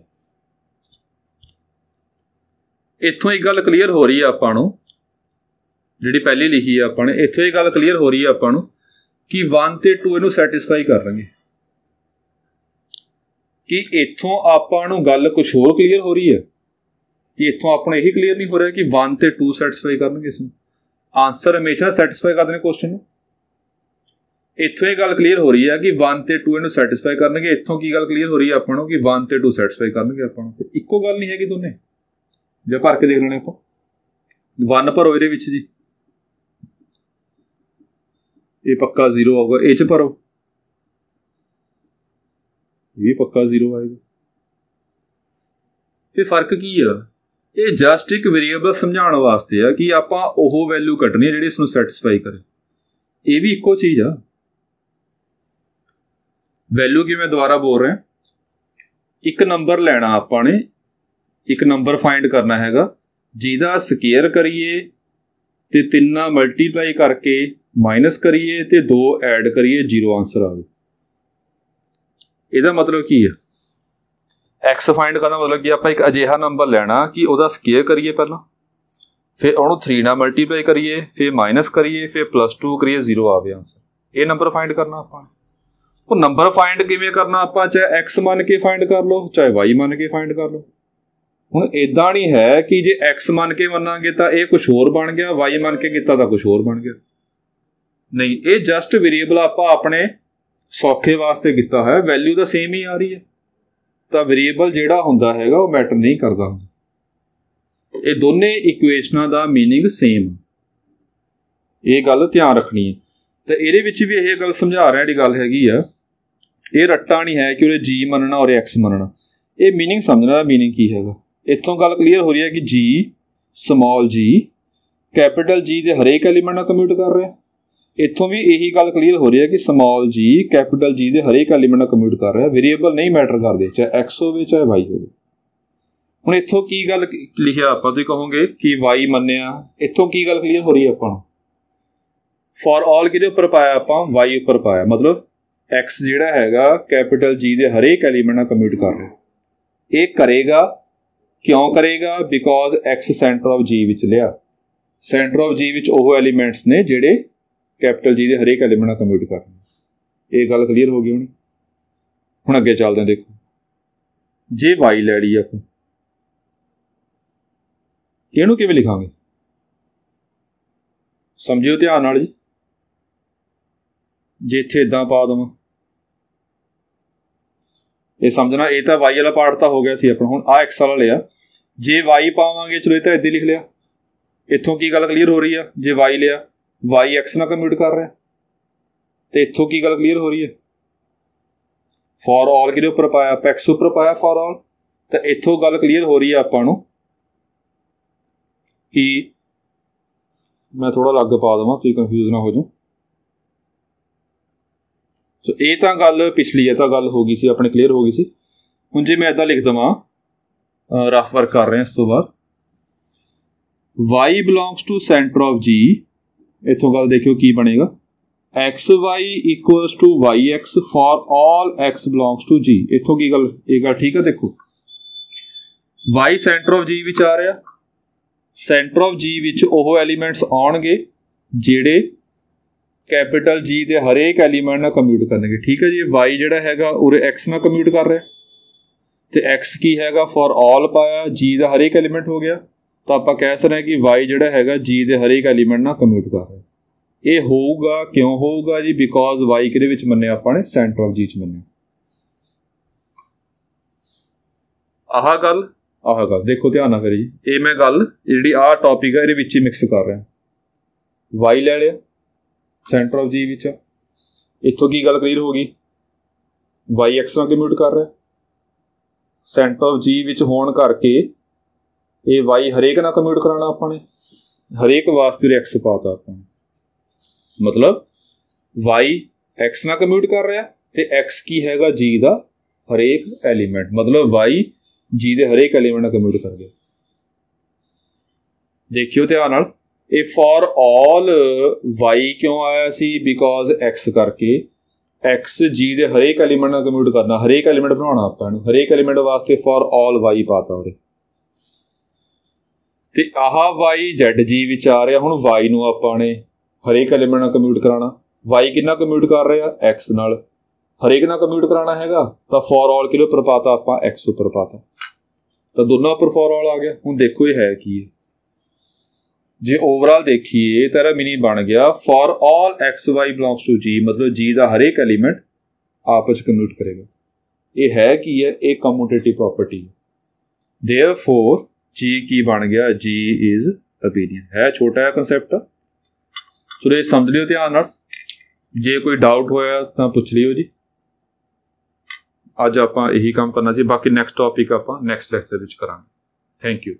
इत्थों एक गल क्लीयर हो रही है आपां नूं, जिहड़ी पहली लिखी है आपां ने, इत्थों एक गल क्लीयर हो रही है आपां नूं कि 1 ਤੇ 2 ਇਹਨੂੰ ਸੈਟੀਸਫਾਈ ਕਰਨਗੇ कि इत्थों आपां नूं गल कुछ होर क्लीयर हो रही है कि इत्थों आपां नूं यही क्लीयर नहीं हो रहा कि 1 ते 2 सैटिस्फाई करनगे इसनूं आंसर हमेशा सैटिस्फाई करदे ने क्वेश्चन नूं इत्थों ये गल क्लीयर हो रही है कि 1 ते 2 इहनूं सैटिस्फाई करनगे इत्थों की गल क्लीयर हो रही है आपां नूं कि 1 ते 2 सैटिस्फाई करनगे आपां नूं इक्को गल नहीं हैगी दोने जे भर के देख लैणे आपां 1 भरो इहदे विच जी ये पक्का 0 आऊगा इह च भरो ये पक्का 0 आएगा ये फर्क की है ये जस्ट एक वेरीएबल समझाने वास्ते है कि आपां ओह वैल्यू कटनी है जिहड़ी इसनूं सैटिस्फाई करे ये भी इक्को चीज़ आ वैल्यू की मैं दोबारा बोल रहा एक नंबर लैना आपां ने एक नंबर फाइंड करना हैगा जिहदा स्केयर करिए ते 3 मल्टीप्लाई करके माइनस करिए ते 2 ऐड करिए 0 आंसर आवे ਇਹਦਾ मतलब की है एक्स फाइंड करना मतलब कि आप एक अजिहा नंबर लेना कि ਉਹਦਾ ਸਕੇਅਰ ਕਰੀਏ ਪਹਿਲਾਂ ਫਿਰ ਉਹਨੂੰ 3 ਨਾਲ ਮਲਟੀਪਲਾਈ ਕਰੀਏ ਫਿਰ ਮਾਈਨਸ ਕਰੀਏ ਫਿਰ +2 ਕਰੀਏ 0 ਆਵੇ ਆਂਸਰ ਇਹ ਨੰਬਰ ਫਾਈਂਡ ਕਰਨਾ ਆਪਾਂ ਉਹ ਨੰਬਰ ਫਾਈਂਡ ਕਿਵੇਂ ਕਰਨਾ ਆਪਾਂ ਚਾਹੇ x ਮੰਨ ਕੇ ਫਾਈਂਡ ਕਰ ਲਓ ਚਾਹੇ y ਮੰਨ ਕੇ ਫਾਈਂਡ ਕਰ ਲਓ ਹੁਣ ਇਦਾਂ ਨਹੀਂ ਹੈ ਕਿ ਜੇ x ਮੰਨ ਕੇ ਮੰਨਾਂਗੇ ਤਾਂ ਇਹ ਕੁਝ ਹੋਰ ਬਣ ਗਿਆ y ਮੰਨ ਕੇ ਕੀਤਾ ਤਾਂ ਕੁਝ ਹੋਰ ਬਣ ਗਿਆ ਨਹੀਂ ਇਹ ਜਸਟ ਵੇਰੀਏਬਲ ਆਪਾਂ ਆਪਣੇ सौखे वास्ते किया है वैल्यू तो सेम ही आ रही है तो वेरीएबल जिहड़ा हुंदा हैगा वो मैटर नहीं करता ये दोने इक्वेशनां दा मीनिंग सेम ये गल ध्यान रखनी है तो ये भी यह गल समझा रहा जी गल हैगी आ ये रट्टा नहीं है कि उरे जी मनना और एक्स मनना ये मीनिंग समझना मीनिंग की हैगा इत्थों गल क्लीयर हो रही है कि जी स्मॉल जी कैपिटल जी दे हरेक एलीमेंट नाल कम्यूट कर रहा है इत्थों भी यही गल क्लीयर हो रही है कि स्मॉल जी कैपिटल जी दे हरेक एलीमेंट नाल कम्यूट कर रहा है वेरीएबल नहीं मैटर करते चाहे एक्स हो चाहे वाई हो हुण इत्थों की गल लिखिया आपां तुसीं कहोगे कि वाई मन्निया इत्थों की गल क्लीयर हो रही है आपां फॉर ऑल किहदे उपर पाया आपां वाई उपर पाया मतलब एक्स जिहड़ा हैगा कैपिटल जी दे हरेक एलीमेंट नाल कम्यूट कर रहा ये करेगा क्यों करेगा because x centre of G which लिया सेंटर ऑफ जी विच ओह एलीमेंट्स ने जिहड़े कैपिटल जी के हरेक एलीमेंट नाल कम्यूट करना ये गल क्लीयर हो गई होनी हुण अगे चलते हैं देखो जे वाई लै ली आप इहनूं किवें लिखांगे समझिओ ध्यान नाल जी जे इत्थे इदां पा देवां ये समझना ये तो वाई वाला पार्ट तो हो गया सी अपना हुण आ एक्स वाला लिया जे वाई पावांगे चलो ये तो इदां लिख लिया इत्थों की गल क्लीयर हो रही है जे वाई लिया वाई एक्स ना कम्यूट कर रहा है तो इत्थों की गल क्लीयर हो रही है फॉर ऑल कि उपर पाया एक्स उपर पाया फॉर ऑल तो इत्थों गल क्लीयर हो रही है आपां नूं कि मैं थोड़ा अलग पा देवां तुसीं कंफ्यूज ना हो जाओ तो ये तो गल पिछली है तो गल हो गई सी अपने क्लीयर हो गई सी हुण जे मैं इदां लिख देवां रफ वर्क कर रहे हैं इस तो बाद y belongs to centre of G इत्थों गल देखियो की बनेगा x y equals to y x for all x belongs to G इत्थों की गल ये गल ठीक है देखो y centre of G which आ रहा सेंटर ऑफ जी विच ओह एलीमेंट्स आउणगे जिहड़े कैपिटल जी दे हरेक एलीमेंट नाल कम्यूट करनगे ठीक है जी वाई जिहड़ा हैगा उरे एक्स नाल कम्यूट कर रहा ते एक्स की हैगा फॉर ऑल पाया जी दा हरेक एलीमेंट हो गया तो आप कह सकते हैं कि वाई जिहड़ा हैगा जी दे हरेक एलीमेंट नाल कम्यूट कर रहा है ये होगा क्यों होगा जी बिकॉज वाई किहदे विच मन्निया आपां ने सेंटर ऑफ जी च मन्निया आह गल देखो ध्यान नाल फिर जी ये मैं गल जिहड़ी आ टॉपिक है इहदे विच ही मिक्स कर रहा वाई लै लिया सेंटर ऑफ जी विच इत्थों की गल क्लीयर हो गई वाई एक्स नाल कम्यूट कर रहा सेंटर ऑफ जी विच होण करके ये वाई हरेक ना कम्यूट कराना अपने हरेक वास्ते एक्स पाता अपने मतलब वाई एक्स ना कम्यूट कर रहा तो एक्स की हैगा जी का हरेक एलीमेंट मतलब वाई जी दे हरेक एलीमेंट ना कम्यूट कर गया देखियो ध्यान नाल ये फॉर ऑल वाई क्यों आया सी बिकॉज एक्स करके एक्स जी दे हरेक एलीमेंट ना कम्यूट करना हरेक एलीमेंट बनाना अपन हरेक एलीमेंट वास्ते फॉर ऑल वाई पाता उरे तो आह वाई जैड जी विच आ रहा हुण वाई नूं आपां ने हरेक एलीमेंट नाल कम्यूट कराना y ਕਿੰਨਾ ਕਮਿਊਟ ਕਰ ਰਹੇ ਆ x ਨਾਲ, ਹਰੇਕ ਨਾਲ ਕਮਿਊਟ ਕਰਾਉਣਾ ਹੈਗਾ ਤਾਂ ਫॉर ऑल ਕਿਹਦੇ ਉੱਪਰ ਪਾਤਾ ਆਪਾਂ x ਉੱਪਰ ਪਾਤਾ, ਤਾਂ ਦੋਨਾਂ ਉੱਪਰ फॉर ऑल आ गया। ਹੁਣ देखो ये है की है, जे ओवरऑल देखिए तेरा मीनिंग बन गया for all x y belongs to G, मतलब जी का हर एक एलीमेंट आपस कम्यूट करेगा। ये है कि है एक कम्यूटेटिव प्रॉपर्टी है। देयरफॉर जी की बन गया जी इज अबेलियन। है छोटा है कंसैप्ट, चलो ये समझ लियो ध्यान नाल। जे कोई डाउट होया तो पूछ लियो जी। अज आपां यही काम करना सी, बाकी नैक्सट टॉपिक आपां नैक्सट लैक्चर विच करांगे। Thank you.